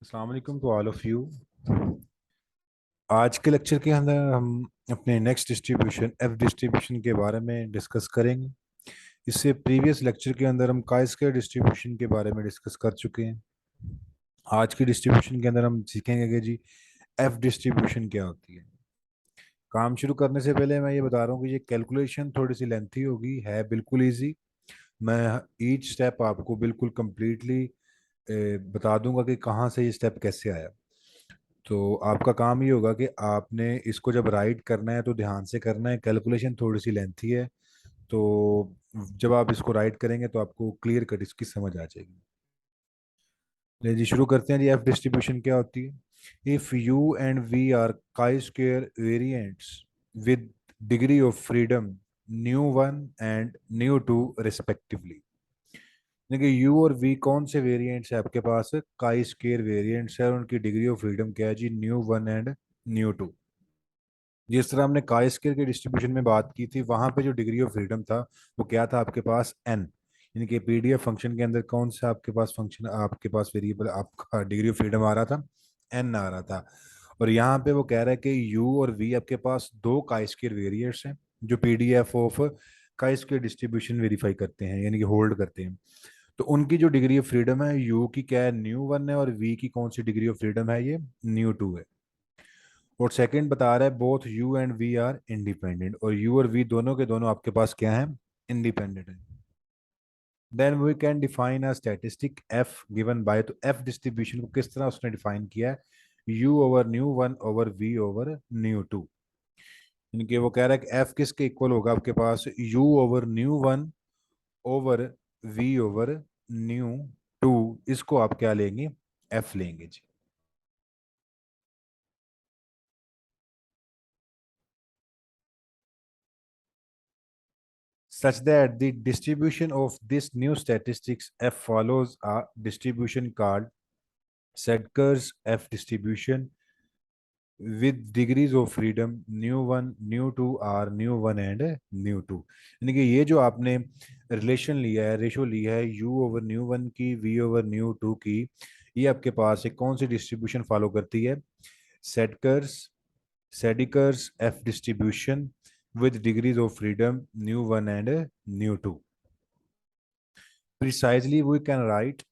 अस्सलाम वालेकुम to all of you. आज के लेक्चर के अंदर हम अपने नेक्स्ट डिस्ट्रीब्यूशन एफ डिस्ट्रीब्यूशन के बारे में डिस्कस करेंगे। इससे प्रीवियस लेक्चर के अंदर हम काई स्क्वायर डिस्ट्रीब्यूशन के बारे में डिस्कस कर चुके हैं। आज की डिस्ट्रीब्यूशन के अंदर हम सीखेंगे कि जी एफ डिस्ट्रीब्यूशन क्या होती है। काम शुरू करने से पहले मैं ये बता रहा हूँ कि ये कैलकुलेशन थोड़ी सी लेंथी होगी, है बिल्कुल ईजी। मैं ईच स्टेप आपको बिल्कुल कंप्लीटली बता दूंगा कि कहाँ से ये स्टेप कैसे आया। तो आपका काम ये होगा कि आपने इसको जब राइट करना है तो ध्यान से करना है, कैलकुलेशन थोड़ी सी लेंथी है। तो जब आप इसको राइट करेंगे तो आपको क्लियर कट इसकी समझ आ जाएगी। ले जी शुरू करते हैं जी। एफ डिस्ट्रीब्यूशन क्या होती है? If u and v are chi square variants with degree of freedom nu one and nu two respectively. देखिए यू और वी कौन से वेरिएंट्स है आपके पास? काई स्क्वेयर वेरिएंट्स है और उनकी डिग्री ऑफ फ्रीडम क्या है जी? Nu one and nu two. जिस तरह हमने काई स्क्वायर के डिस्ट्रीब्यूशन में बात की थी, वहां पे जो डिग्री ऑफ फ्रीडम था वो क्या था आपके पास? एन। यानी कि पीडीएफ फंक्शन के अंदर कौन सा आपके पास फंक्शन, आपके पास वेरिएबल, आपका डिग्री ऑफ फ्रीडम आ रहा था? एन आ रहा था। और यहाँ पे वो कह रहा है कि यू और वी आपके पास दो काई स्क्वायर वेरिएट्स हैं जो PDF of chi square distribution verify करते हैं, यानी कि होल्ड करते हैं। तो उनकी जो डिग्री ऑफ फ्रीडम है, यू की क्या है? न्यू वन है। और वी की कौन सी डिग्री ऑफ फ्रीडम है? ये न्यू टू है। और सेकंड बता रहा है both u and v are independent, और यू और वी दोनों के दोनों आपके पास क्या है? इंडिपेंडेंट है। Then we can define a statistic F given by. तो एफ डिस्ट्रीब्यूशन को किस तरह उसने डिफाइन किया है? U over nu one over v over nu two. इनके वो कह रहा है कि एफ किसके इक्वल होगा आपके पास? U over nu one over v over nu two. इसको आप क्या लेंगे? एफ लेंगे जी। Such that the distribution of this new statistics f follows a distribution called Sedgwick's F distribution with degrees of freedom new one, new two or new one and new two। यानी कि ये जो आपने relation लिया है, ratio लिया है u over nu one की, v ओवर न्यू टू की, ये आपके पास एक कौन सी डिस्ट्रीब्यूशन फॉलो करती है? Snedecor's Snedecor's F distribution with degrees of freedom new one and new two। Precisely we can write.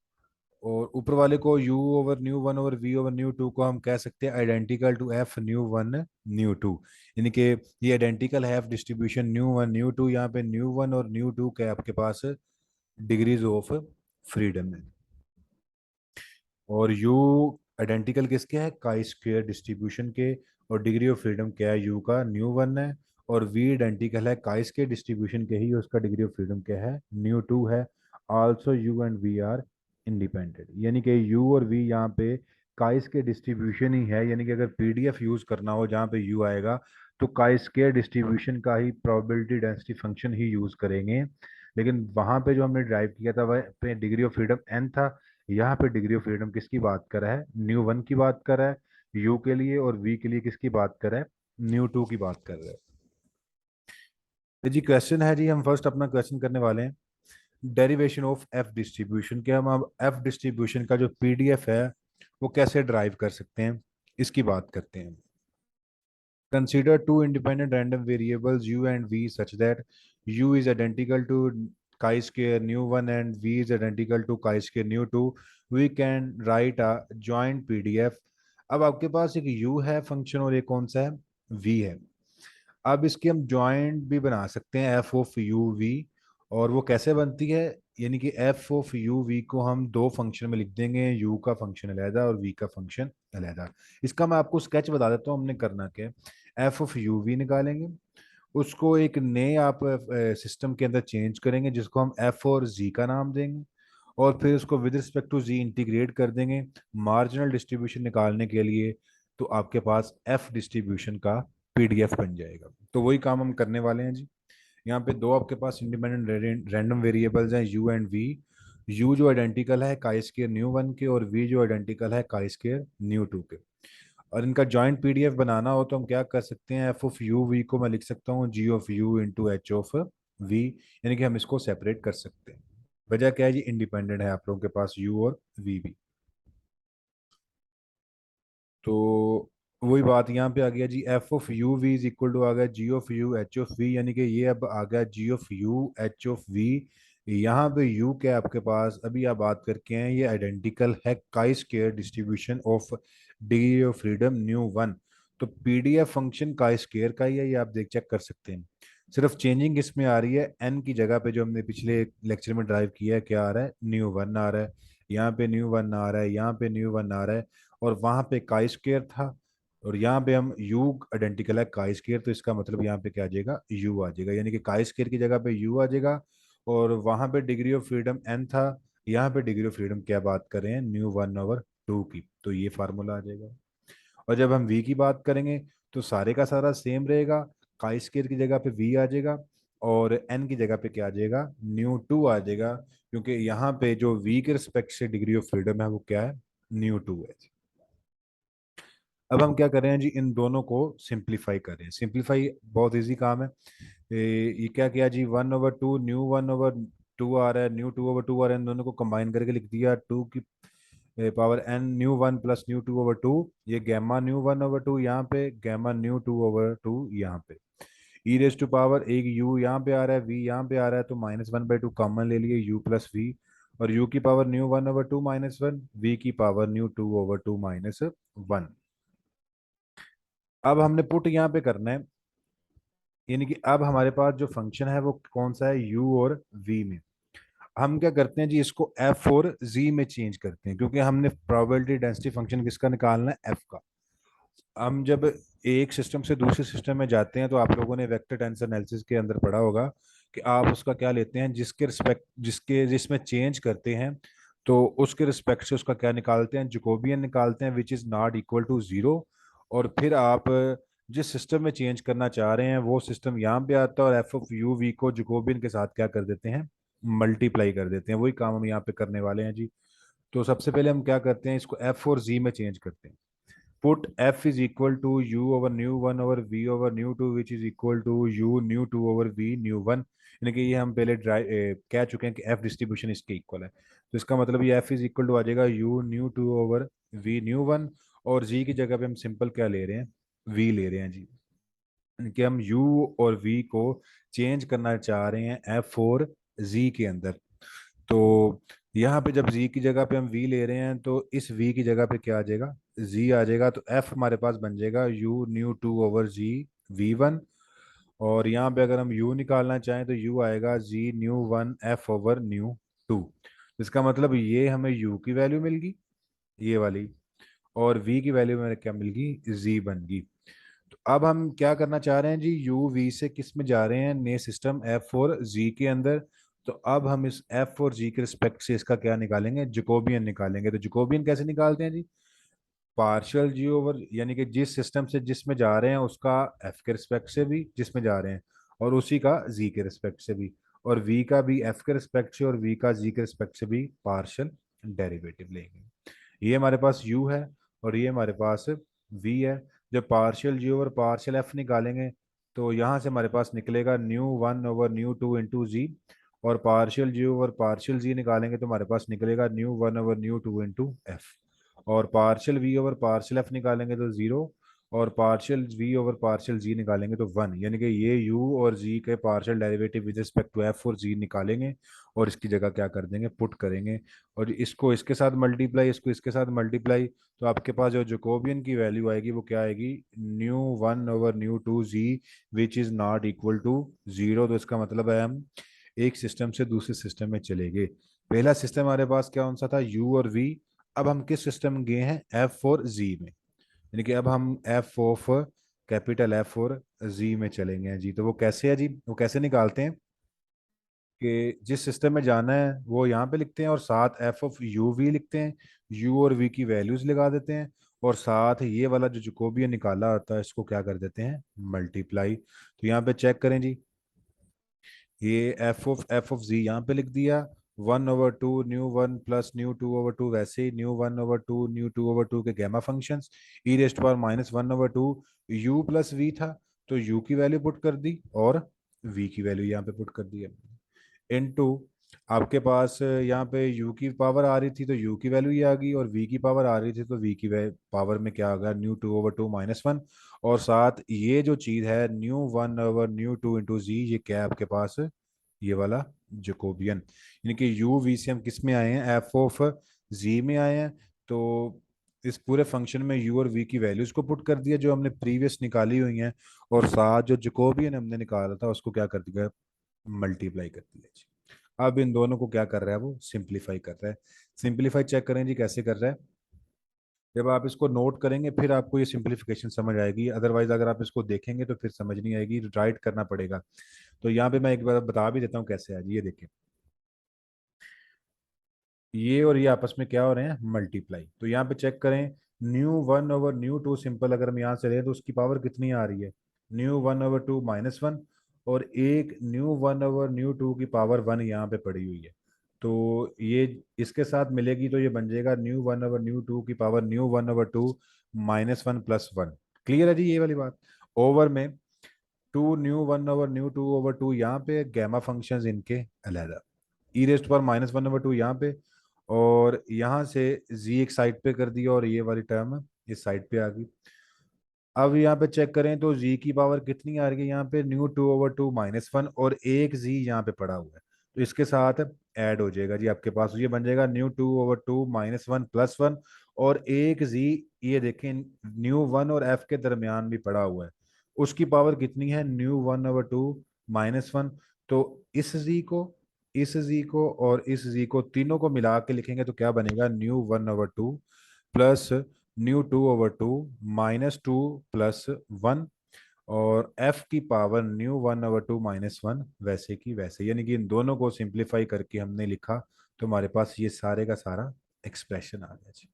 और ऊपर वाले को u over nu one over v over nu two को हम कह सकते हैं identical to f nu one nu two. यानी कि ये आइडेंटिकल है F distribution nu one nu two. यहाँ पे न्यू वन और न्यू टू के आपके पास डिग्रीज ऑफ फ्रीडम है। और u आइडेंटिकल किसके है? काई स्क्वेयर डिस्ट्रीब्यूशन के। और डिग्री ऑफ फ्रीडम क्या है? u का न्यू वन है। और v आइडेंटिकल है काई स्क्वेयर डिस्ट्रीब्यूशन के ही, उसका डिग्री ऑफ फ्रीडम क्या है? न्यू टू है। Also u and v are independent. यानी कि u और v यहाँ पे काई स्क्वेयर डिस्ट्रीब्यूशन ही है। यानी कि अगर पीडीएफ यूज करना हो जहाँ पे u आएगा तो काई स्क्वेयर डिस्ट्रीब्यूशन का ही प्रोबेबिलिटी डेंसिटी फंक्शन ही यूज करेंगे। लेकिन वहां पे जो हमने ड्राइव किया था वह पे डिग्री ऑफ फ्रीडम n था। यहाँ पे डिग्री ऑफ फ्रीडम किसकी बात कर रहा है? न्यू वन की बात कर रहा है यू के लिए, और वी के लिए किसकी बात कर रहा है? न्यू टू की बात कर रहा है। तो जी क्वेश्चन है जी, हम फर्स्ट अपना क्वेश्चन करने वाले हैं डेरिवेशन ऑफ एफ डिस्ट्रीब्यूशन के। हम अब एफ डिस्ट्रीब्यूशन का जो पीडीएफ है वो कैसे ड्राइव कर सकते हैं, इसकी बात करते हैं। Consider two independent random variables u and v such that u is identical to chi-square nu 1 and v is identical to chi-square nu 2। We can write a joint PDF। अब आपके पास एक u है फंक्शन और एक कौन सा है? v है। अब इसके हम जॉइंट भी बना सकते हैं एफ ऑफ यू वी। और वो कैसे बनती है? यानी कि एफ ऑफ यू वी को हम दो फंक्शन में लिख देंगे, यू का फंक्शन अलहदा और वी का फंक्शन अलहदा। इसका मैं आपको स्केच बता देता हूँ हमने करना क्या है। एफ ऑफ यू वी निकालेंगे, उसको एक नए आप सिस्टम के अंदर चेंज करेंगे जिसको हम एफ और जी का नाम देंगे। और फिर उसको with respect to g integrate कर देंगे मार्जिनल डिस्ट्रीब्यूशन निकालने के लिए। तो आपके पास एफ डिस्ट्रीब्यूशन का पीडीएफ बन जाएगा। तो वही काम हम करने वाले हैं जी। यहाँ पे दो आपके पास इंडिपेंडेंट रैंडम वेरिएबल्स हैं यू एंड वी। यू जो आइडेंटिकल है काई स्क्वायर न्यू वन के, और वी जो आइडेंटिकल है काई स्क्वायर न्यू टू के। और इनका जॉइंट पीडीएफ बनाना हो तो हम क्या कर सकते हैं? एफ ऑफ यू वी को मैं लिख सकता हूँ g of u into h of we. यानी कि हम इसको सेपरेट कर सकते हैं। वजह क्या है जी? इंडिपेंडेंट है आप लोगों के पास यू और वी भी। तो वही बात यहाँ पे आ गया G, F of U V is equal to आ गया G of U H of we, यानी कि ये अब आ गया G of U H of V. यहाँ पे यू क्या है आपके पास, अभी आप बात करके हैं, ये आइडेंटिकल है काई square distribution of degree of freedom nu one. तो पीडीएफ फंक्शन काई स्क्वायर का ही है, ये आप देख चेक कर सकते हैं। सिर्फ चेंजिंग इसमें आ रही है, एन की जगह पे जो हमने पिछले लेक्चर में ड्राइव किया है, क्या आ रहा है, न्यू वन आ रहा है। यहाँ पे न्यू वन आ रहा है, यहाँ पे न्यू वन आ रहा है, और वहां पे काई स्क्वायर था, और यहाँ पे हम यू आइडेंटिकल है काई स्क्वायर, तो इसका मतलब यहाँ पे क्या आ जाएगा, यू आ जाएगा, यानी कि काई स्क्वायर की जगह पे यू आ जाएगा। और वहां पे डिग्री ऑफ फ्रीडम एन था, यहाँ पे डिग्री ऑफ फ्रीडम क्या बात कर रहे हैं, न्यू वन ओवर टू की, तो ये फार्मूला आ जाएगा। और जब हम वी की बात करेंगे तो सारे का सारा सेम रहेगा, काई स्क्वायर की जगह पे वी आ जाएगा, और एन की जगह पे क्या आ जाएगा, न्यू टू आ जाएगा, क्योंकि यहाँ पे जो वी के रिस्पेक्ट से डिग्री ऑफ फ्रीडम है वो क्या है, न्यू टू है। अब हम क्या कर रहे हैं जी, इन दोनों को सिंप्लीफाई कर रहे हैं। सिंप्लीफाई बहुत इजी काम है। ये क्या किया जी, one over two nu one over two आ रहा है, न्यू टू ओवर टू आ रहा है, इन दोनों को कंबाइन करके लिख दिया, टू की power n nu one plus nu two over two, ये gamma nu one over two यहाँ पे, gamma nu two over two यहाँ पे, ई रेस टू पावर एक यू यहाँ पे आ रहा है, वी यहाँ पे आ रहा है, तो minus one by two common ले लिए, यू प्लस वी, और यू की power nu one over two minus one, v की power nu two over two minus one. अब हमने पुट यहाँ पे करना है, यानी कि अब हमारे पास जो फंक्शन है वो कौन सा है, u और v में। हम क्या करते हैं जी, इसको f और z में चेंज करते हैं, क्योंकि हमने प्रोबेबिलिटी डेंसिटी फंक्शन किसका निकालना है, f का। हम जब एक सिस्टम से दूसरे सिस्टम में जाते हैं तो आप लोगों ने वेक्टर टेंसर एनालिसिस के अंदर पढ़ा होगा कि आप उसका क्या लेते हैं, जिसके रिस्पेक्ट जिसके जिसमें चेंज करते हैं तो उसके रिस्पेक्ट से उसका क्या निकालते हैं, जकोबियन निकालते हैं, which is not equal to zero. और फिर आप जिस सिस्टम में चेंज करना चाह रहे हैं वो सिस्टम यहाँ पे आता है, और एफ ऑफ यू वी को जकोबियन के साथ क्या कर देते हैं, मल्टीप्लाई कर देते हैं। वही काम हम यहाँ पे करने वाले हैं जी। तो सबसे पहले हम क्या करते हैं, इसको एफ और जी में चेंज करते हैं। Put f is equal to u over new 1 over v over new 2 which is equal to u new 2 over v new 1, यानी कि ये हम पहले कह चुके हैं कि f डिस्ट्रीब्यूशन इसके इक्वल है, तो इसका मतलब ये f इज इक्वल टू आ जाएगा u new 2 over v new 1, और g की जगह पे हम सिंपल क्या ले रहे हैं, v ले रहे हैं जी, यानी कि हम u और v को चेंज करना चाह रहे हैं f और z के अंदर। तो यहाँ पे जब z की जगह पे हम v ले रहे हैं तो इस v की जगह पे क्या आ जाएगा, z आ जाएगा, तो f हमारे पास बन जाएगा u nu two over g v one. और यहाँ पे अगर हम u निकालना चाहें तो u आएगा z nu one f over nu two. इसका मतलब ये हमें u की वैल्यू मिल गई, ये वाली, और v की वैल्यू में क्या मिल गई, z बन गई। तो अब हम क्या करना चाह रहे हैं जी, यू वी से किस में जा रहे हैं, नए सिस्टम एफ और जी के अंदर। तो अब हम इस एफ और जी के रिस्पेक्ट से इसका क्या निकालेंगे, जकोबियन निकालेंगे। तो जकोबियन कैसे निकालते हैं जी, पार्शियल जी ओवर, यानी कि जिस सिस्टम से जिसमें जा रहे हैं उसका एफ के रिस्पेक्ट से भी जिसमें जा रहे हैं, और उसी का जी के रिस्पेक्ट से भी, और वी का भी एफ के रिस्पेक्ट से और वी का जी के रिस्पेक्ट से भी पार्शियल डेरिवेटिव लेंगे। ये हमारे पास u है और ये हमारे पास v है। जब partial g over partial f निकालेंगे तो यहाँ से हमारे पास निकलेगा nu one over nu two into g, और partial g over partial g निकालेंगे तो हमारे पास निकलेगा nu one over nu two into f, और partial v over partial f निकालेंगे तो जीरो, और partial v over partial g निकालेंगे तो वन, यानी कि ये u और g के partial derivative with respect to f और g निकालेंगे, और इसकी जगह क्या कर देंगे, पुट करेंगे, और इसको इसके साथ मल्टीप्लाई, इसको इसके साथ मल्टीप्लाई, तो आपके पास जो जकोबियन की वैल्यू आएगी वो क्या आएगी, nu one over nu two g which is not equal to zero. तो इसका मतलब है हम एक सिस्टम से दूसरे सिस्टम में चले गए। पहला सिस्टम हमारे पास क्या कौन सा था, u और v। अब हम किस सिस्टम में गए हैं, f और z में, यानी कि अब हम f ऑफ कैपिटल F और z में चलेंगे जी। तो वो कैसे है जी, वो कैसे निकालते हैं कि जिस सिस्टम में जाना है वो यहाँ पे लिखते हैं, और साथ एफ ऑफ यू वी लिखते हैं, यू और वी की वैल्यूज लगा देते हैं, और साथ ये वाला जो जकोबियन निकाला होता है इसको क्या कर देते हैं, मल्टीप्लाई। तो यहाँ पे चेक करें जी, ये एफ ऑफ जी यहाँ पे लिख दिया, one over two nu one plus nu two over two, वैसे ही nu one over two nu two over two के gamma functions, e raised power minus one over two, u plus v था तो you की value put कर दी और we की value यहाँ पे पुट कर दी है, इनटू आपके पास यहाँ पे u की पावर आ रही थी तो u की वैल्यू ये आ गई, और v की पावर आ रही थी तो v की पावर में क्या आ गया, nu two over two minus one. और साथ ये जो चीज है nu one over nu two into g, ये क्या है आपके पास, ये वाला जकोबियन। यानी कि u v से हम किस में आए हैं, f ऑफ z में आए हैं। तो इस पूरे फंक्शन में u और v की वैल्यूज को पुट कर दिया जो हमने प्रीवियस निकाली हुई हैं, और साथ जो जकोबियन हमने निकाला था उसको क्या कर दिया, मल्टीप्लाई कर दिया जी। अब इन दोनों को क्या कर रहा है, वो सिंप्लीफाई कर रहा है। सिंप्लीफाई चेक करें जी कैसे कर रहा है। जब आप इसको नोट करेंगे फिर आपको ये सिंप्लीफिकेशन समझ आएगी, अदरवाइज अगर आप इसको देखेंगे तो फिर समझ नहीं आएगी, राइट करना पड़ेगा। तो यहाँ पे मैं एक बार बता भी देता हूँ कैसे है जी, ये देखिए, ये और ये आपस में क्या हो रहे हैं, मल्टीप्लाई। तो यहाँ पे चेक करें, nu one over nu two simple अगर हम यहाँ से लें तो उसकी पावर कितनी आ रही है, nu one over two minus one, और एक nu one over nu two की पावर वन यहाँ पे पड़ी हुई है। तो ये इसके साथ मिलेगी तो ये बन जाएगा nu one over nu two की power nu one over two minus one plus one. Clear है जी ये वाली बात। ओवर में two nu one over nu two over two यहाँ पे, गैमा फंक्शंस इनके अलहदा, ई रेस्ट पर माइनस वन ओवर टू यहाँ पे, और यहाँ से जी एक साइड पे कर दिया और ये वाली टर्म इस साइड पे आ गई। अब यहाँ पे चेक करें तो जी की पावर कितनी आ रही है यहाँ पे, nu two over two minus one, और एक जी यहाँ पे पड़ा हुआ है तो इसके साथ ऐड हो जाएगा जी आपके पास, ये बन जाएगा nu two over two minus one plus one, और एक जी, ये देखें न्यू वन और एफ के दरमियान भी पड़ा हुआ है, उसकी पावर कितनी है, nu one over two minus one. तो इस जी को और इस जी को तीनों को मिला के लिखेंगे तो क्या बनेगा, nu one over two plus nu two over two minus two plus one, और f की power nu one over two minus one वैसे की वैसे, यानी कि इन दोनों को सिंप्लीफाई करके हमने लिखा तो हमारे पास ये सारे का सारा एक्सप्रेशन आ गया जी।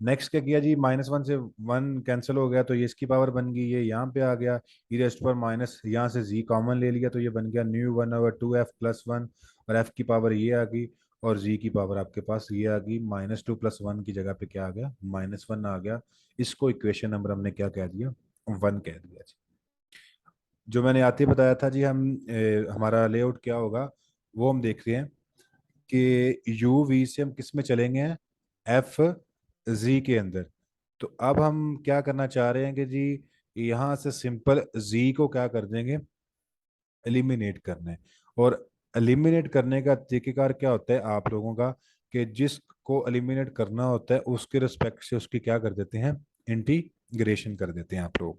नेक्स्ट क्या किया जी, माइनस वन से वन कैंसिल हो गया तो ये इसकी पावर बन गई, ये यहाँ पे आ गया, ई रेस्ट पर माइनस, यहाँ से जी कॉमन ले लिया तो ये बन गया nu one over two F plus one, और एफ की पावर ये आ गई, और जी की पावर आपके पास ये आ गई, माइनस टू प्लस वन की जगह पे क्या आ गया, माइनस वन आ गया। इसको इक्वेशन नंबर हमने क्या कह दिया, वन कह दिया जी। जो मैंने आते ही बताया था जी, हम हमारा लेआउट क्या होगा वो हम देख रहे हैं कि यू वी से हम किस में चलेंगे, एफ जी के अंदर। तो अब हम क्या करना चाह रहे हैं कि जी यहाँ से सिंपल जी को क्या कर देंगे, एलिमिनेट करना है। और एलिमिनेट करने का तरीकेकार क्या होता है आप लोगों का, कि जिसको एलिमिनेट करना होता है उसके रिस्पेक्ट से उसकी क्या कर देते हैं, इंटीग्रेशन कर देते हैं आप लोग।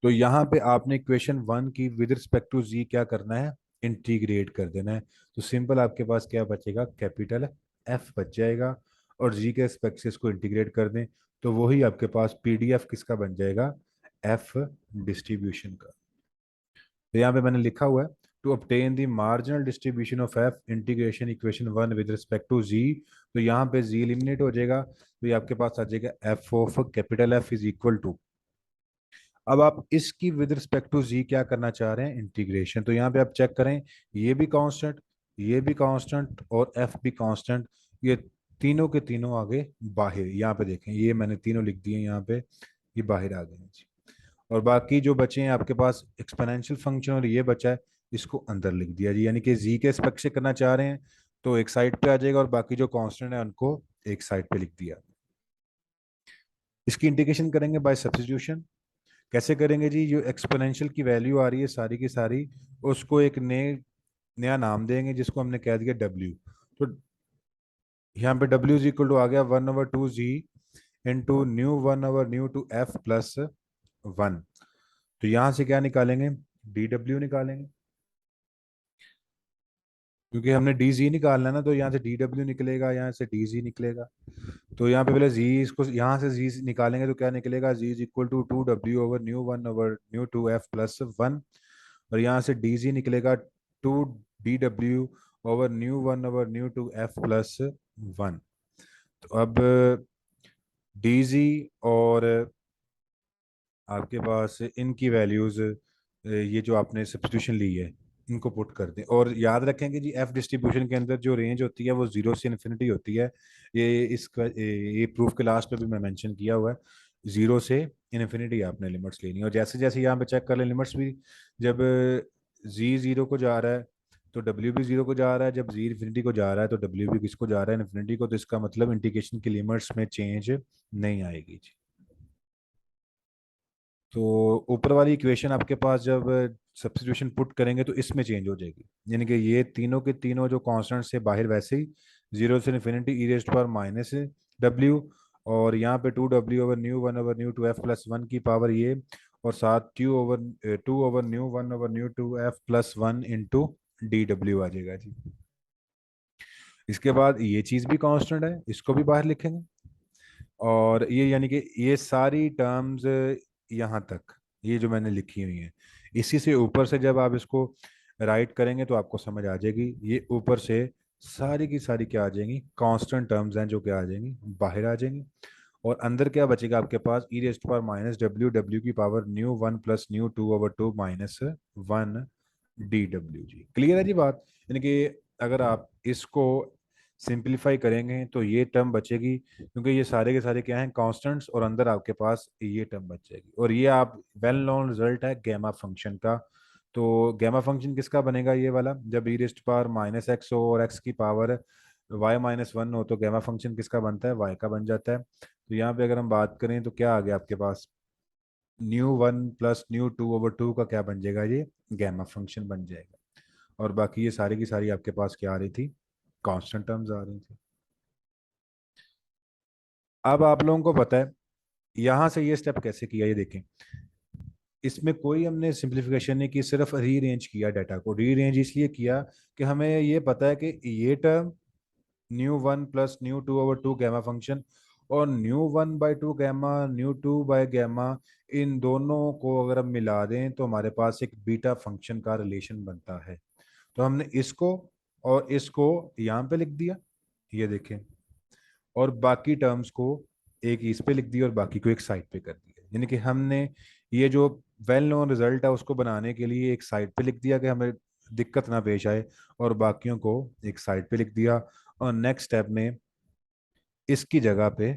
तो यहाँ पे आपने इक्वेशन वन की विद रिस्पेक्ट टू जी क्या करना है, इंटीग्रेट कर देना है। तो सिंपल आपके पास क्या बचेगा, कैपिटल एफ बच जाएगा, और जी के रिस्पेक्ट से इसको इंटीग्रेट कर दें तो वही आपके पास पीडीएफ किसका बन जाएगा, एफ डिस्ट्रीब्यूशन का। तो यहाँ पे मैंने लिखा हुआ है, to obtain the marginal distribution of F integration equation one with respect to g. तो यहाँ पे जी एलिमिनेट हो जाएगा तो ये आपके पास आ जाएगा f of capital F is equal to, अब आप इसकी विद रिस्पेक्ट टू जी क्या करना चाह रहे हैं, इंटीग्रेशन। तो यहाँ पे आप चेक करें, ये भी कांस्टेंट, ये भी कांस्टेंट, और एफ भी कांस्टेंट, ये तीनों के तीनों आगे बाहर, यहाँ पे देखें ये मैंने तीनों लिख दिए यहाँ पे, ये बाहर आ गए हैं जी। और बाकी जो बचे हैं आपके पास एक्सपोनेंशियल फंक्शन और ये बचा है, इसको अंदर लिख दिया जी, यानी कि जी के रिस्पेक्ट से करना चाह रहे हैं तो एक साइड पे आ जाएगा, और बाकी जो कांस्टेंट है उनको एक साइड पे लिख दिया। इसकी इंटीग्रेशन करेंगे बाय सब्स्टिट्यूशन। कैसे करेंगे जी, जो एक्सपोनेंशियल की वैल्यू आ रही है सारी की सारी, उसको एक नया नाम देंगे जिसको हमने कह दिया डब्ल्यू। तो यहाँ पे डब्ल्यू इज इक्वल टू आ गया one over two g into nu one over nu two F plus one. तो यहाँ से क्या निकालेंगे, डी डब्ल्यू निकालेंगे, क्योंकि हमने डी जी निकालना है ना, तो यहाँ से डी डब्ल्यू निकलेगा, यहाँ से डी जी निकलेगा। तो यहाँ पे पहले जी, इसको यहाँ से जी निकालेंगे तो क्या निकलेगा, g is equal to two डब्ल्यू over nu one over nu two F plus one, और यहाँ से डी जी निकलेगा टू डी डब्ल्यू over nu one over nu two F plus one. तो अब डी जी और आपके पास इनकी वैल्यूज, ये जो आपने सब्स्टिट्यूशन ली है इनको पुट कर दें, और याद रखेंगे जी एफ डिस्ट्रीब्यूशन के अंदर जो रेंज होती है वो जीरो से इन्फिनिटी होती है। ये प्रूफ के लास्ट पे भी मैं मेंशन किया हुआ है, जीरो से इन्फिनिटी आपने लिमिट्स लेनी है, और जैसे जैसे यहाँ पे चेक कर लें लिमिट्स भी, जब जी जीरो को जा रहा है तो डब्ल्यू भी जीरो को जा रहा है, जब जी इन्फिनिटी को जा रहा है तो डब्ल्यू भी किसको जा रहा है, इन्फिनिटी को, तो इसका मतलब इंटीग्रेशन की लिमिट्स में चेंज नहीं आएगी जी। तो ऊपर वाली इक्वेशन आपके पास जब सब्स्टिट्यूशन पुट करेंगे तो इसमें चेंज हो जाएगी, यानी कि ये तीनों के तीनों जो कांस्टेंट से बाहर वैसे ही, जीरो से infinity e raised power minus डब्ल्यू, और यहाँ पे टू डब्ल्यू over nu one over nu two F plus one की पावर ये, और साथ two over nu one over nu two F plus one into D डब्ल्यू आ जाएगा जी। इसके बाद ये चीज़ भी कांस्टेंट है, इसको भी बाहर लिखेंगे, और ये यानी कि ये सारी टर्म्स यहाँ तक, ये जो मैंने लिखी हुई हैं, इसी से ऊपर से जब आप इसको राइट करेंगे तो आपको समझ आ जाएगी, ये ऊपर से सारी की सारी क्या आ जाएंगी, कांस्टेंट टर्म्स हैं जो क्या आ जाएंगी, बाहर आ जाएंगी। और अंदर क्या बचेगा आपके पास, e raised power minus W, W की power nu one plus nu two over two minus one D W जी। क्लियर है जी बात, यानी कि अगर आप इसको सिंप्लीफाई करेंगे तो ये टर्म बचेगी, क्योंकि ये सारे के सारे क्या हैं, कांस्टेंट्स, और अंदर आपके पास ये टर्म बच जाएगी। और ये आप वेल नोन रिजल्ट है गैमा फंक्शन का। तो गैमा फंक्शन किसका बनेगा, ये वाला, जब ई रेस्ट पावर माइनस एक्स हो और एक्स की पावर वाई माइनस वन हो तो गैमा फंक्शन किसका बनता है, वाई का बन जाता है। तो यहाँ पे अगर हम बात करें तो क्या आ गया आपके पास, nu one plus nu two over two का क्या बन जाएगा, ये गैमा फंक्शन बन जाएगा। और बाकी ये सारी की सारी आपके पास क्या आ रही थी, कांस्टेंट टर्म्स आ रही थी। अब आप लोगों को पता है यहां से ये स्टेप कैसे किया, ये देखें, इसमें कोई हमने सिंप्लीफिकेशन नहीं की, सिर्फ रीअरेंज किया डाटा को। रीअरेंज इसलिए किया कि हमें ये पता है कि ये term nu one plus nu two over two gamma function, और nu one by two gamma, nu two by gamma, इन दोनों को अगर हम मिला दें तो हमारे पास एक बीटा फंक्शन का रिलेशन बनता है। तो हमने इसको और इसको यहाँ पे लिख दिया, ये देखें, और बाकी टर्म्स को एक इस पे लिख दिया और बाकी को एक साइड पे कर दिया, यानी कि हमने ये जो वेल नोन रिजल्ट है उसको बनाने के लिए एक साइड पे लिख दिया कि हमें दिक्कत ना पेश आए, और बाकियों को एक साइड पे लिख दिया, और नेक्स्ट स्टेप में इसकी जगह पे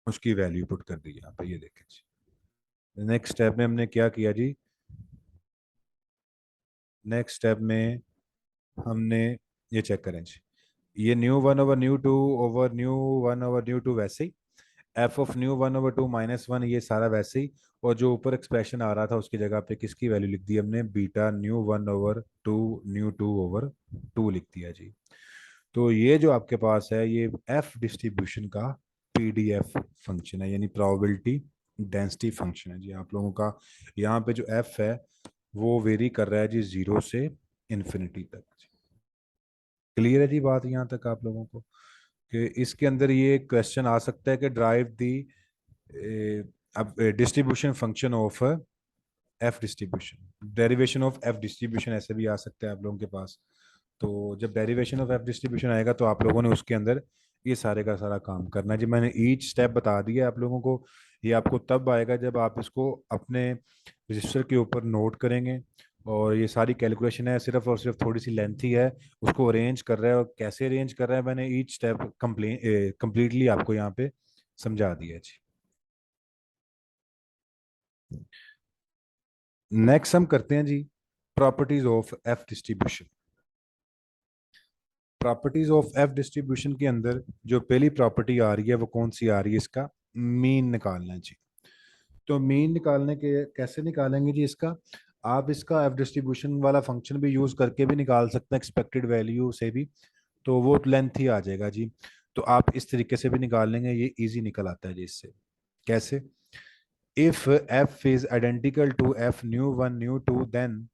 उसकी वैल्यू पुट कर दी यहाँ पे, ये देखें जी। नेक्स्ट स्टेप में हमने क्या किया जी, नेक्स्ट स्टेप में हमने, ये चेक करें जी, ये nu one over nu one over nu two वैसे ही, F of nu one over two minus one ये सारा वैसे ही, और जो ऊपर एक्सप्रेशन आ रहा था उसकी जगह पे किसकी वैल्यू लिख दी हमने, beta nu one over two nu two over two लिख दिया जी। तो ये जो आपके पास है ये एफ डिस्ट्रीब्यूशन का पीडीएफ फंक्शन है, यानी प्रोबेबिलिटी डेंसिटी फंक्शन है जी आप लोगों का। यहाँ पे जो एफ है वो वेरी कर रहा है जी जीरो से इन्फिनिटी तक। क्लियर है जी बात यहाँ तक आप लोगों को, कि इसके अंदर ये क्वेश्चन आ सकता है कि ड्राइव दी अब distribution function of F distribution, derivation of F distribution, ऐसे भी आ सकता है आप लोगों के पास। तो जब डेरिवेशन ऑफ एफ डिस्ट्रीब्यूशन आएगा तो आप लोगों ने उसके अंदर ये सारे का सारा काम करना है जी। मैंने ईच स्टेप बता दिया आप लोगों को, ये आपको तब आएगा जब आप इसको अपने रजिस्टर के ऊपर नोट करेंगे। और ये सारी कैलकुलेशन है सिर्फ और सिर्फ थोड़ी सी लेंथी है, उसको अरेंज कर रहा है, और कैसे अरेंज कर रहा है मैंने ईच स्टेप कंप्लीटली आपको यहाँ पे समझा दिया है जी। नेक्स्ट हम करते हैं जी properties of F distribution. Properties of F distribution के अंदर जो पहली प्रॉपर्टी आ रही है वो कौन सी आ रही है, इसका मीन निकालना है जी। तो मीन निकालने के कैसे निकालेंगे जी इसका, आप इसका एफ डिस्ट्रीब्यूशन वाला फंक्शन भी यूज करके भी निकाल सकते हैं, एक्सपेक्टेड वैल्यू से भी, तो वो लेंथ ही आ जाएगा जी। तो आप इस तरीके से भी निकाल लेंगे, ये इजी निकल आता है जी इससे। कैसे, if F is identical to F nu one nu two then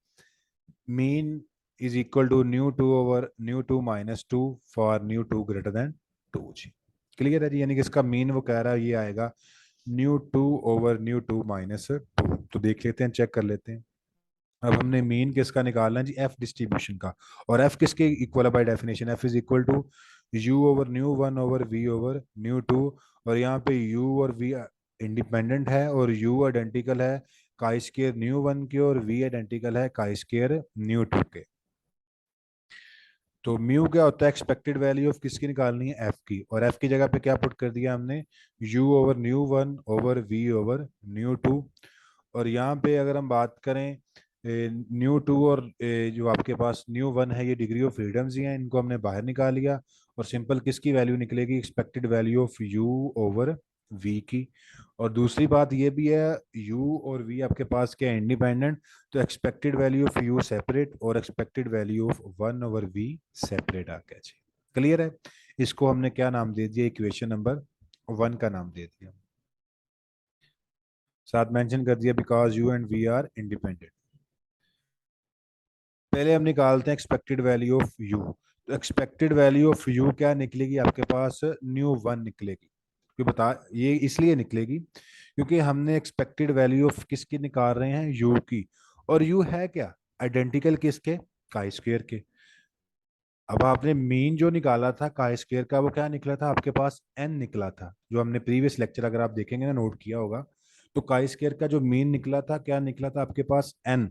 mean is equal to nu two over nu two minus two for nu two greater than two जी। क्लियर है जी, यानी कि इसका मीन वो कह रहा है ये आएगा nu two over nu two minus two. तो देख लेते हैं, चेक कर लेते हैं। अब हमने मीन किसका निकालना है जी, एफ डिस्ट्रीब्यूशन का। और एफ किसके इक्वल है by definition, F is equal to u over nu one over v over nu two. और यहाँ पे यू और वी इंडिपेंडेंट है और यू आइडेंटिकल है काई स्केयर न्यू वन के, और वी आइडेंटिकल है काई स्केयर न्यू टू के। तो म्यू क्या होता है, एक्सपेक्टेड वैल्यू ऑफ किसकी निकालनी है, एफ की, और एफ की जगह पे क्या पुट कर दिया हमने, u over nu one over v over nu two. और यहाँ पे अगर हम बात करें न्यू टू और जो आपके पास न्यू वन है, ये डिग्री ऑफ फ्रीडम्स ही हैं, इनको हमने बाहर निकाल लिया। और सिंपल किसकी वैल्यू निकलेगी, expected value of u over v की। और दूसरी बात ये भी है, यू और वी आपके पास क्या है, इंडिपेंडेंट। तो expected value of u separate और expected value of one over v separate आ गया जी। क्लियर है। इसको हमने क्या नाम दे दिया, इक्वेशन नंबर वन का नाम दे दिया, साथ मेंशन कर दिया because u and v are independent. पहले हम निकालते हैं एक्सपेक्टेड वैल्यू ऑफ यू। तो एक्सपेक्टेड वैल्यू ऑफ यू क्या निकलेगी आपके पास, न्यू वन निकलेगी। क्यों बता, ये इसलिए निकलेगी क्योंकि हमने एक्सपेक्टेड वैल्यू ऑफ किसकी निकाल रहे हैं, यू की। और यू है क्या, आइडेंटिकल किसके, काई स्क्वायर के। अब आपने मीन जो निकाला था काई स्क्वायर का, वो क्या निकला था आपके पास, एन निकला था। जो हमने प्रीवियस लेक्चर अगर आप देखेंगे ना, नोट किया होगा, तो काई स्क्वायर का जो मीन निकला था, क्या निकला था आपके पास, एन।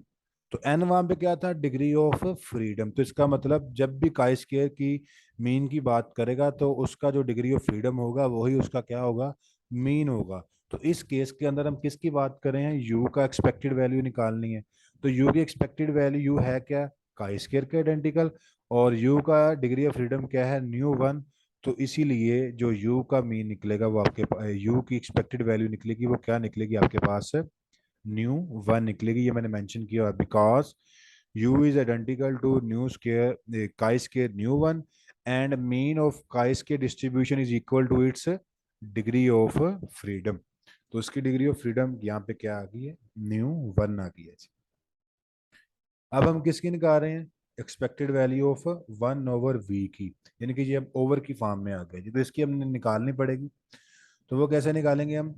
तो एन वहां पे क्या था, डिग्री ऑफ फ्रीडम। तो इसका मतलब जब भी काई स्क्वायर की मीन की बात करेगा, तो उसका जो डिग्री ऑफ फ्रीडम होगा वही उसका क्या होगा, मीन होगा। तो इस केस के अंदर हम किसकी बात कर रहे हैं, यू का एक्सपेक्टेड वैल्यू निकालनी है। तो यू की एक्सपेक्टेड वैल्यू यू है क्या, काई स्क्वायर के आइडेंटिकल। और u का डिग्री ऑफ फ्रीडम क्या है, न्यू वन। तो इसीलिए जो u का मीन निकलेगा वो आपके u की एक्सपेक्टेड वैल्यू निकलेगी, वो क्या निकलेगी आपके पास, न्यू वन निकलेगी। ये मैंने मेंशन किया because u is identical to nu square chi square nu one, and mean of chi square distribution is equal to its degree of freedom. तो उसकी डिग्री ऑफ फ्रीडम यहाँ पे क्या आ गई है, न्यू वन आ गई है। अब हम किसकी निकाल रहे हैं, expected value of one over v की। यानी कि ये हम ओवर की फॉर्म में आ गए जी, तो इसकी हमने निकालनी पड़ेगी। तो वो कैसे निकालेंगे हम,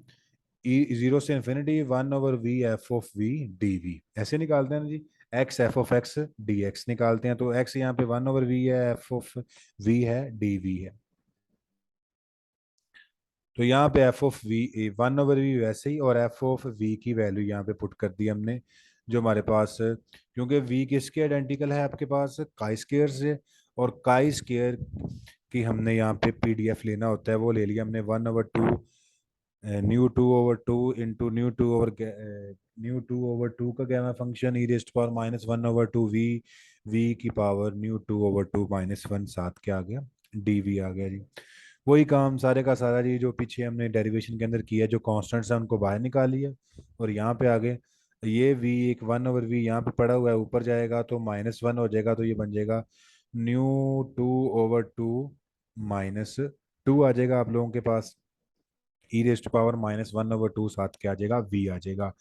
ई जीरो से infinity one over v f of v d v, ऐसे निकालते हैं ना जी। X f of x d x निकालते हैं, तो एक्स यहाँ पे वन ओवर वी है, एफ ऑफ वी है, डी वी है। तो यहाँ पे f of v one over v वैसे ही, और एफ ऑफ वी की वैल्यू यहाँ पे पुट कर दी हमने, जो हमारे पास, क्योंकि वी किसके आइडेंटिकल है आपके पास, काई स्क्वायर से। और काई स्क्वायर की हमने यहाँ पे पीडीएफ लेना होता है, वो ले लिया हमने, one over two nu two over two into nu two over two का gamma function e raised power minus one over two v, v की power nu two over two minus one, साथ क्या आ गया, डी वी आ गया जी। वही काम सारे का सारा जी, जो पीछे हमने डेरिवेशन के अंदर किया, जो कांस्टेंट्स हैं उनको बाहर निकाल लिया और यहाँ पे आ गए। ये वी एक वन ओवर वी यहाँ पे पड़ा हुआ है, ऊपर जाएगा तो माइनस वन हो जाएगा, तो ये बन जाएगा nu two over two minus two आ जाएगा आप लोगों के पास, e raised power minus one over two, साथ क्या आ जाएगा, वी आ जाएगा।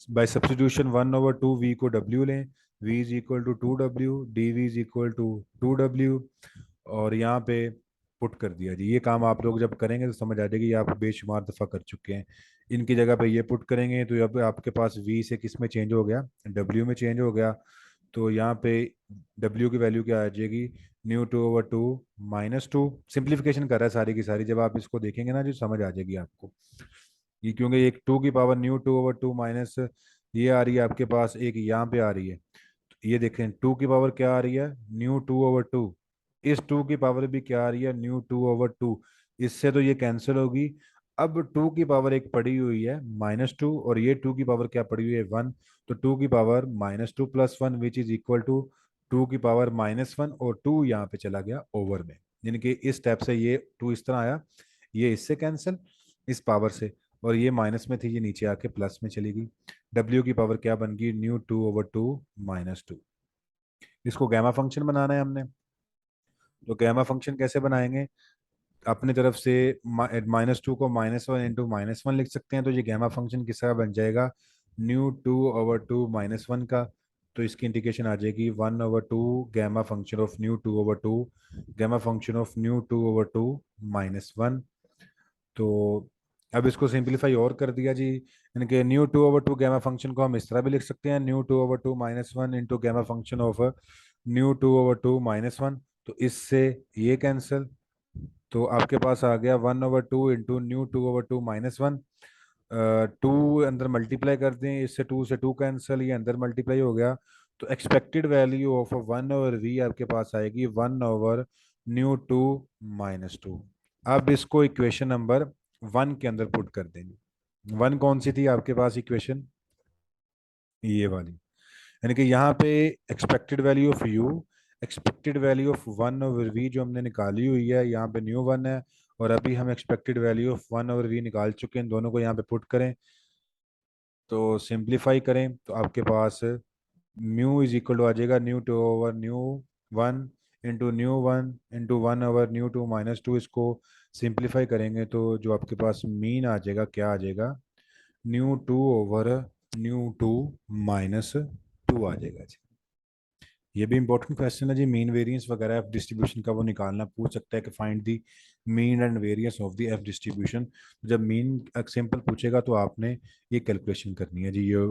By substitution one over two V को डब्ल्यू लें, V is equal to two W, D V is equal to two W. और यहाँ पे पुट कर दिया जी। ये काम आप लोग जब करेंगे तो समझ आ जाएगी, ये आप बेशुमार दफ़ा कर चुके हैं। इनकी जगह पे ये पुट करेंगे तो अब आपके पास v से किस में चेंज हो गया, w में चेंज हो गया। तो यहाँ पे w की वैल्यू क्या आ जाएगी, nu two over two minus two. Simplification कर रहा है सारी की सारी, जब आप इसको देखेंगे ना जो समझ आ जाएगी आपको। ये क्योंकि एक टू की power nu two over two minus ये आ रही है आपके पास, एक यहाँ पे आ रही है। ये देखें टू की पावर क्या आ रही है, न्यू टू ओवर टू। इस टू की पावर भी क्या आ रही है, न्यू टू ओवर टू। इससे तो ये कैंसिल होगी। अब टू की पावर एक पड़ी हुई है माइनस टू, और ये टू की पावर क्या पड़ी हुई है, वन। तो टू की power minus two plus one which is equal to two की पावर माइनस वन, और टू यहाँ पे चला गया ओवर में। यानी कि इस स्टेप से ये टू इस तरह आया, ये इससे कैंसिल इस पावर से, और ये माइनस में थी ये नीचे आके प्लस में चली गई। डब्ल्यू की पावर क्या बन गई, nu two over two minus two. इसको गैमा फंक्शन बनाना है हमने। तो गैमा फंक्शन कैसे बनाएंगे, अपनी तरफ से माइनस टू को minus one into minus one लिख सकते हैं। तो ये गैमा फंक्शन किसका बन जाएगा, nu two over two minus one का। तो इसकी इंटीग्रेशन आ जाएगी one over two gamma function of nu two over two, gamma function of nu two over two minus one. तो अब इसको सिंपलीफाई और कर दिया जी, यानी कि nu two over two gamma function को हम इस तरह भी लिख सकते हैं, nu two over two minus one into gamma function of nu two over two minus one. तो इससे ये कैंसिल, तो आपके पास आ गया one over two into nu two over two minus one. Two अंदर मल्टीप्लाई कर दें, इससे टू से टू कैंसिल, ये अंदर मल्टीप्लाई हो गया। तो expected value of one over v आपके पास आएगी one over nu two minus two. अब इसको इक्वेशन नंबर वन के अंदर पुट कर देंगे। वन कौन सी थी आपके पास इक्वेशन, ये वाली। यानी कि यहाँ पे expected value of u, expected value of one over v जो हमने निकाली हुई है, यहाँ पे न्यू वन है, और अभी हम expected value of one over v निकाल चुके हैं। दोनों को यहाँ पे पुट करें तो सिंप्लीफाई करें तो आपके पास म्यू इज इक्वल टू आ जाएगा nu two over nu one into nu one into one over nu two minus two. इसको सिंप्लीफाई करेंगे तो जो आपके पास मीन आ जाएगा, क्या आ जाएगा, nu two over nu two minus two आ जाएगा जी। ये भी इंपॉर्टेंट क्वेश्चन है जी, मीन वेरिएंस वगैरह एफ डिस्ट्रीब्यूशन का वो निकालना पूछ सकता है कि find the mean and variance of the F distribution. जब मीन सिंपल पूछेगा तो आपने ये कैलकुलेशन करनी है जी, ये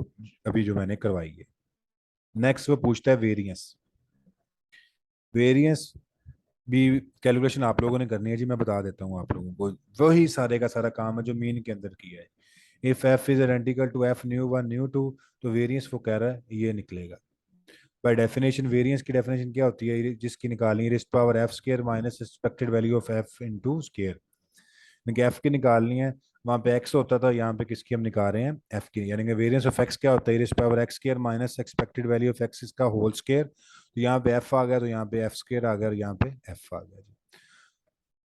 अभी जो मैंने करवाई है। नेक्स्ट वो पूछता है वेरिएंस। वेरिएंस भी कैलकुलेशन आप लोगों ने करनी है जी, मैं बता देता हूँ आप लोगों को। वही सारे का सारा काम है जो मीन के अंदर किया है। If F is identical to F nu one nu two, तो वेरिएंस वो कह रहा है ये निकलेगा। बाय डेफिनेशन वेरिएंस की डेफिनेशन क्या होती है, जिसकी निकालनी है raise power F square minus expected value of F into square. F की निकालनी है, वहां पे एक्स होता था, यहाँ पे किसकी हम निकाल रहे हैं, एफ की। यानी कि वेरिएंस ऑफ एक्स क्या होता है, raise power x square minus expected value of x इसका होल स्क्वायर। तो यहाँ पे एफ आ गया, तो यहाँ पे एफ स्क्वायर आ गया, और यहाँ पे एफ आ गया।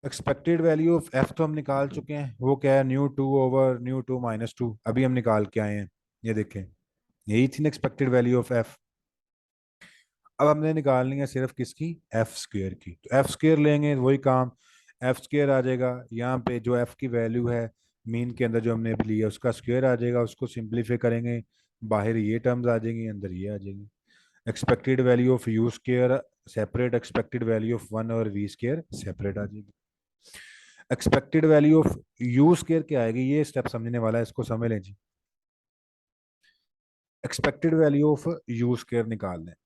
एक्सपेक्टेड वैल्यू ऑफ एफ तो हम निकाल चुके हैं, वो क्या है, nu two over nu two minus two, अभी हम निकाल के आए हैं। ये देखें, यही थी ना एक्सपेक्टेड वैल्यू ऑफ एफ। अब हमने निकालनी है सिर्फ किसकी, एफ स्क्वेयर की। तो एफ स्क्वेयर लेंगे, वही काम, एफ स्क्वेयर आ जाएगा। यहाँ पे जो एफ की वैल्यू है मीन के अंदर जो हमने अभी लिया उसका स्क्वेयर आ जाएगा, उसको सिंप्लीफाई करेंगे, बाहर ये टर्म्स आ जाएंगी, अंदर ये आ जाएंगी। Expected value of u square separate, expected value of one और वी स्क्वेयर सेपरेट आ जाएगी। Expected value of u square क्या आएगी, ये स्टेप समझने वाला है, इसको समझ लें जी। Expected value of u square निकालना है।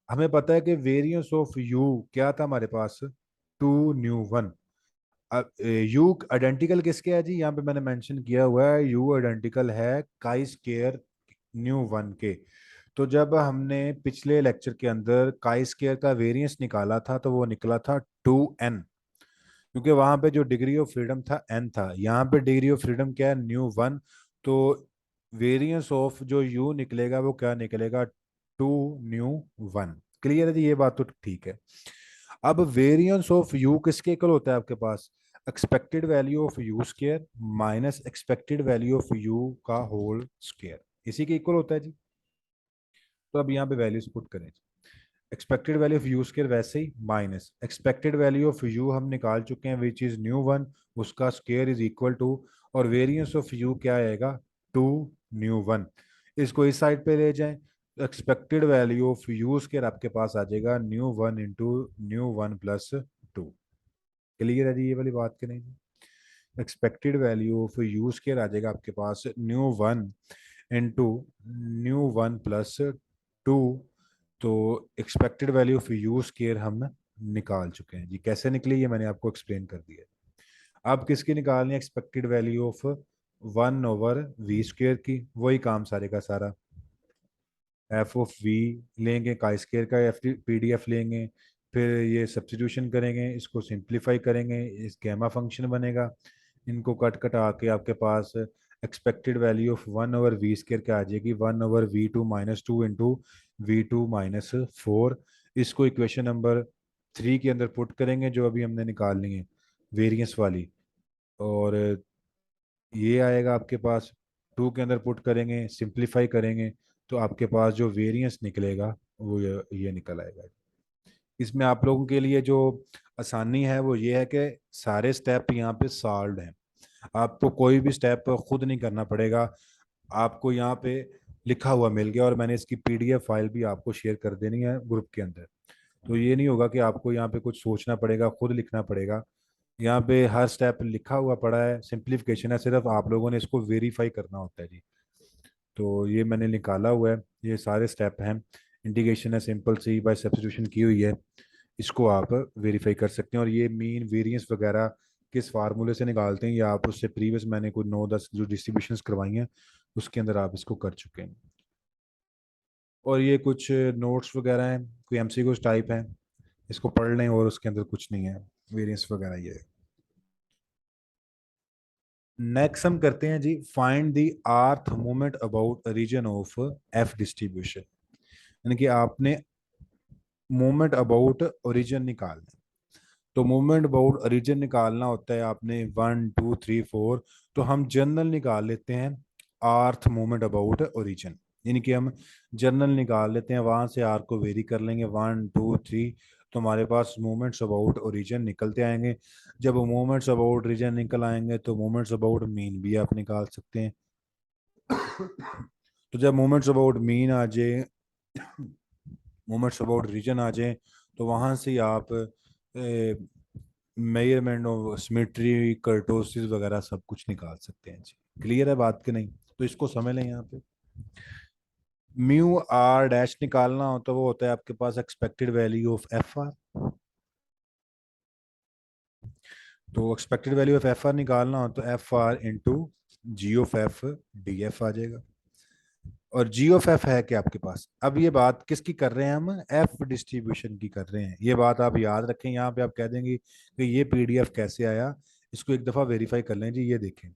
हमें पता है कि वेरिएंस ऑफ यू क्या था हमारे पास, two nu one. U identical किसके है जी, यहाँ पे मैंने मेंशन किया हुआ है, यू आइडेंटिकल है काई स्क्वेयर न्यू वन के। तो जब हमने पिछले लेक्चर के अंदर काई स्क्वेयर का वेरिएंस निकाला था तो वो निकला था 2n, क्योंकि वहां पे जो डिग्री ऑफ फ्रीडम था n था, यहाँ पे डिग्री ऑफ फ्रीडम क्या है, न्यू वन। तो वेरिएंस ऑफ जो u निकलेगा वो क्या निकलेगा, टू न्यू वन। क्लियर है जी, ये बात तो ठीक है। अब वेरिएंस ऑफ u किसके इक्वल होता है आपके पास, expected value of u square minus expected value of u का होल स्क्वायर, इसी के इक्वल होता है जी। तो अब यहाँ पे वैल्यूज पुट करें। Expected value of u square वैसे ही minus expected value of u हम निकाल चुके हैं विच इज न्यू वन, उसका स्क्वायर इज इक्वल टू, और वेरिएंस ऑफ यू क्या आएगा, टू न्यू वन। इसको इस साइड पे ले जाएं, expected value of u square आपके पास आ जाएगा nu one into nu one plus two. Clear है जी, ये वाली बात करें। Expected value of u square आ जाएगा आपके पास nu one into nu one plus two. तो expected value of u square हम निकाल चुके हैं जी। कैसे निकली ये मैंने आपको एक्सप्लेन कर दिया है। अब किसकी निकालनी है, expected value of one over we square की, वही काम सारे का सारा। एफ ऑफ वी लेंगे, का स्केयर का एफ पीडीएफ लेंगे, फिर ये सब्स्टिट्यूशन करेंगे, इसको सिंप्लीफाई करेंगे, इस गैमा फंक्शन बनेगा। इनको कट कटा के आपके पास expected value of one over we square क्या आ जाएगी, one over v two minus two into v two minus four. इसको इक्वेशन नंबर थ्री के अंदर पुट करेंगे जो अभी हमने निकालनी है, वेरिएंस वाली। और ये आएगा आपके पास, टू के अंदर पुट करेंगे, सिंप्लीफाई करेंगे, तो आपके पास जो वेरिएंस निकलेगा वो ये निकल आएगा। इसमें आप लोगों के लिए जो आसानी है वो ये है कि सारे स्टेप यहाँ पे सॉल्व्ड हैं, आपको कोई भी स्टेप खुद नहीं करना पड़ेगा। आपको यहाँ पे लिखा हुआ मिल गया, और मैंने इसकी पीडीएफ फाइल भी आपको शेयर कर देनी है ग्रुप के अंदर। तो ये नहीं होगा कि आपको यहाँ पे कुछ सोचना पड़ेगा, खुद लिखना पड़ेगा। यहाँ पे हर स्टेप लिखा हुआ पड़ा है, सिंप्लीफिकेशन है, सिर्फ आप लोगों ने इसको वेरीफाई करना होता है जी। तो ये मैंने निकाला हुआ है, ये सारे स्टेप हैं। इंटीग्रेशन है सिंपल सी, बाय सब्स्टिट्यूशन की हुई है, इसको आप वेरीफाई कर सकते हैं। और ये मीन वेरिएंस वगैरह किस फार्मूले से निकालते हैं, या आप उससे प्रीवियस मैंने कोई 9-10 जो डिस्ट्रीब्यूशंस करवाई हैं उसके अंदर आप इसको कर चुके हैं। और ये कुछ नोट्स वगैरह हैं, कोई एमसीक्यूज टाइप है, इसको पढ़ लें, और उसके अंदर कुछ नहीं है, वेरिएंस वगैरह ये। नेक्स्ट हम करते हैं जी, find the rth moment about origin of F distribution. यानी कि आपने मोमेंट अबाउट ओरिजिन निकालना है। तो मूवमेंट अबाउट ओरिजिन निकालना होता है आपने 1 2 3 4। तो हम जनरल निकाल लेते हैं आर्थ मूवमेंट अबाउट ओरिजिन, यानी कि हम जनरल निकाल लेते हैं, वहां से आर को वेरी कर लेंगे 1 2 3। तो हमारे पास मूवमेंट्स अबाउट ओरिजिन निकलते आएंगे। जब मूवमेंट्स अबाउट ओरिजिन निकल आएंगे तो मूवमेंट्स अबाउट मीन भी आप निकाल सकते हैं। तो जब मोमेंट्स अबाउट मीन आ जाए, मोमेंट्स अबाउट रीजन आ जाए, तो वहां से आप मेजरमेंट ऑफ सिमेट्री कर्टोसिस वगैरह सब कुछ निकाल सकते हैं जी। क्लियर है बात कि नहीं? तो इसको समझ लें यहाँ पे। म्यू आर डैश निकालना हो तो वो होता है आपके पास expected value of F r. तो expected value of F r निकालना हो तो F r into g of F d F आ जाएगा। और जी ऑफ एफ है कि आपके पास, अब ये बात किसकी कर रहे हैं हम, एफ डिस्ट्रीब्यूशन की कर रहे हैं। ये बात आप याद रखें, यहाँ पे आप कह देंगे कि ये पीडीएफ कैसे आया, इसको एक दफा वेरीफाई कर लें जी। ये देखें,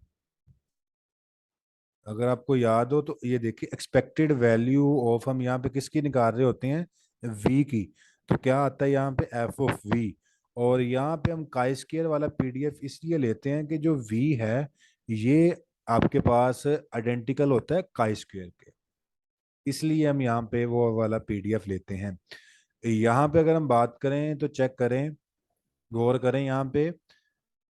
अगर आपको याद हो तो ये देखिए एक्सपेक्टेड वैल्यू ऑफ, हम यहाँ पे किसकी निकाल रहे होते हैं, वी की। तो क्या आता है यहाँ पे, एफ ऑफ वी। और यहाँ पे हम काई स्क्वायर वाला पीडीएफ इसलिए लेते हैं कि जो वी है ये आपके पास आइडेंटिकल होता है काई स्क्वायर के, इसलिए हम यहाँ पे वो वाला पीडीएफ लेते हैं। यहाँ पे अगर हम बात करें तो चेक करें, गौर करें यहाँ पे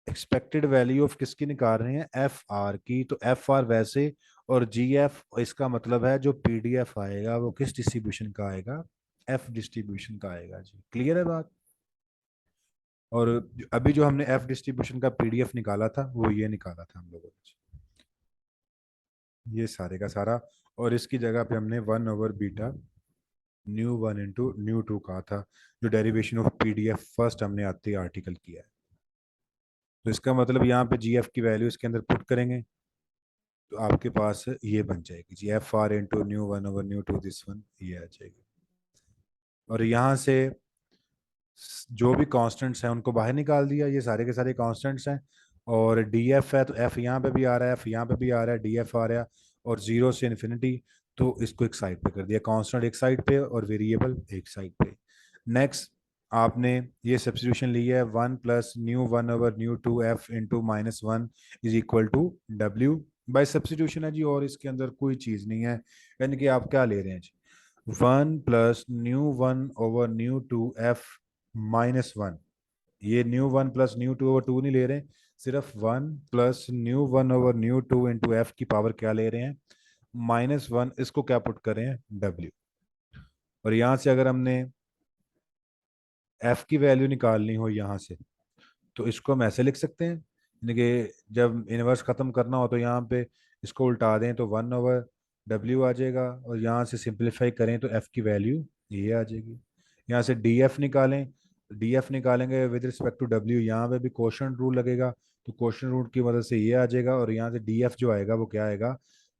एक्सपेक्टेड वैल्यू ऑफ किसकी निकाल रहे हैं, एफ आर की। तो एफ आर वैसे, और जी एफ इसका मतलब है जो पीडीएफ आएगा वो किस डिस्ट्रीब्यूशन का आएगा, एफ डिस्ट्रीब्यूशन का आएगा जी। क्लियर है बात? और अभी जो हमने एफ डिस्ट्रीब्यूशन का पीडीएफ निकाला था वो ये निकाला था हम लोगों ने, ये सारे का सारा। और इसकी जगह पे हमने 1/बीटा न्यू 1 इंटू न्यू 2 कहा था, जो डेरिवेशन ऑफ पीडीएफ फर्स्ट हमने आते ही आर्टिकल किया है। तो इसका मतलब यहाँ पे जी एफ की वैल्यू इसके अंदर पुट करेंगे तो आपके पास ये बन जाएगी जी, F r into nu nu 2 this one, ये आ जाएगी। और यहाँ से जो भी कांस्टेंट्स हैं उनको बाहर निकाल दिया, ये सारे के सारे कांस्टेंट्स हैं। और डी एफ है तो एफ यहाँ पे भी आ रहा है, एफ यहाँ पे भी आ रहा है, डी एफ आ रहा है। और जीरो से इन्फिनिटी, तो इसको एक साइड पे कर दिया, कांस्टेंट एक साइड पे और वेरिएबल एक साइड पे। नेक्स्ट आपने ये सब्स्टिट्यूशन ली है, 1 + nu nu 2 f into -1 is equal to डब्ल्यू बाय सब्स्टिट्यूशन है जी। और इसके अंदर कोई चीज़ नहीं है, यानी कि आप क्या ले रहे हैं जी, 1 + न्यू 1/न्यू 2 f -1। ये न्यू 1 + न्यू 2/2 नहीं ले रहे, सिर्फ 1 + न्यू 1/न्यू 2 इंटू एफ की पावर क्या ले रहे हैं, -1। इसको क्या पुट करें हैं, डब्ल्यू। और यहाँ से अगर हमने एफ की वैल्यू निकालनी हो यहाँ से, तो इसको हम ऐसे लिख सकते हैं, यानी कि जब इनवर्स खत्म करना हो तो यहाँ पे इसको उल्टा दें तो 1/डब्ल्यू आ जाएगा। और यहाँ से सिंप्लीफाई करें तो एफ की वैल्यू ये आ जाएगी। यहाँ से डी एफ निकालें, डी एफ निकालेंगे विद रिस्पेक्ट टू डब्ल्यू, यहाँ पे भी क्वोशंट रूल लगेगा, तो क्वोशंट रूल की मदद से ये आ जाएगा। और यहाँ से डी एफ जो आएगा वो क्या आएगा,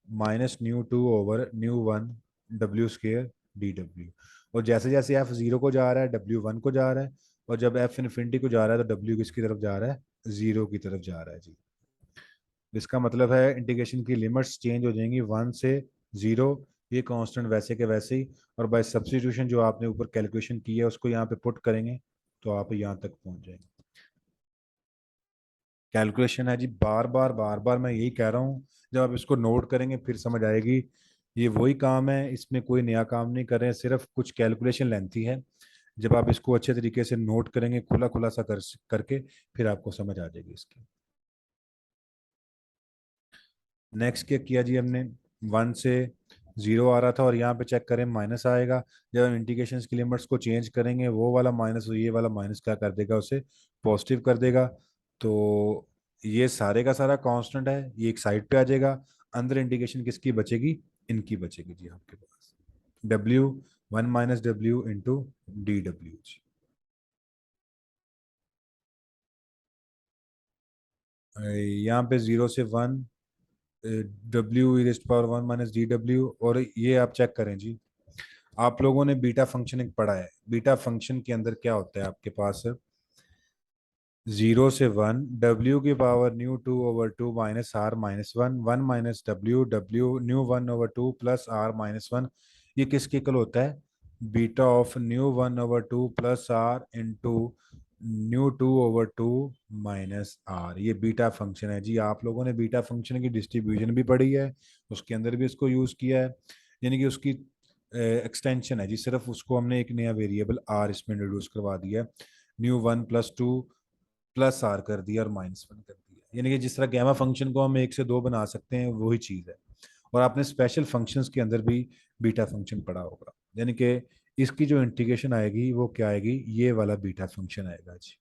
-न्यू 2/न्यू 1 डब्ल्यू स्क्र डी डब्ल्यू। और जैसे जैसे एफ जीरो को जा रहा है डब्ल्यू वन को जा रहा है, और जब एफ इन्फिनिटी को जा रहा है तो डब्ल्यू किसकी तरफ जा रहा है, जीरो की तरफ जा रहा है जी। इसका मतलब है इंटीग्रेशन की लिमिट्स चेंज हो जाएंगी 1 से 0, ये कांस्टेंट वैसे के वैसे ही। और बाय सब्स्टिट्यूशन जो आपने ऊपर कैलकुलेशन की है उसको यहाँ पे पुट करेंगे तो आप यहाँ तक पहुंच जाएंगे। कैलकुलेशन है जी, बार बार मैं यही कह रहा हूँ, जब आप इसको नोट करेंगे फिर समझ आएगी। ये वही काम है, इसमें कोई नया काम नहीं कर रहे हैं, सिर्फ कुछ कैलकुलेशन लेंथी है। जब आप इसको अच्छे तरीके से नोट करेंगे खुला खुला सा करके, फिर आपको समझ आ जाएगी इसकी। नेक्स्ट क्या किया जी हमने, 1 से 0 आ रहा था और यहाँ पे चेक करें माइनस आएगा। जब हम इंटीग्रेशन की लिमिट्स को चेंज करेंगे वो वाला माइनस, ये वाला माइनस क्या कर देगा, उसे पॉजिटिव कर देगा। तो ये सारे का सारा कांस्टेंट है, ये एक साइड पे आ जाएगा। अंदर इंटीग्रेशन किसकी बचेगी, इनकी बचेगी जी आपके पास, W 1 - W into D W जी। यहाँ पे 0 से 1 W e⁻⁻ और ये आप चेक करें जी। आप लोगों ने बीटा फंक्शन एक पढ़ा है, बीटा फंक्शन के अंदर क्या होता है आपके पास, 0 से 1 W⁻²² -R−1 1 - W W new 1/2 + R-1, ये किसके इक्वल होता है, beta of nu one over two plus R into nu two over two minus R. ये बीटा फंक्शन है जी। आप लोगों ने बीटा फंक्शन की डिस्ट्रीब्यूशन भी पढ़ी है, उसके अंदर भी इसको यूज किया है, यानी कि उसकी एक्सटेंशन है जी। सिर्फ उसको हमने एक नया वेरिएबल आर इसमें इंट्रोड्यूस करवा दिया, nu one plus two plus R कर दिया और माइनस वन कर दिया। यानी कि जिस तरह गैमा फंक्शन को हम एक से दो बना सकते हैं, वही चीज है। और आपने स्पेशल फंक्शंस के अंदर भी बीटा फंक्शन पढ़ा होगा, यानी कि इसकी जो इंटीग्रेशन आएगी वो क्या आएगी, ये वाला बीटा फंक्शन आएगा जी।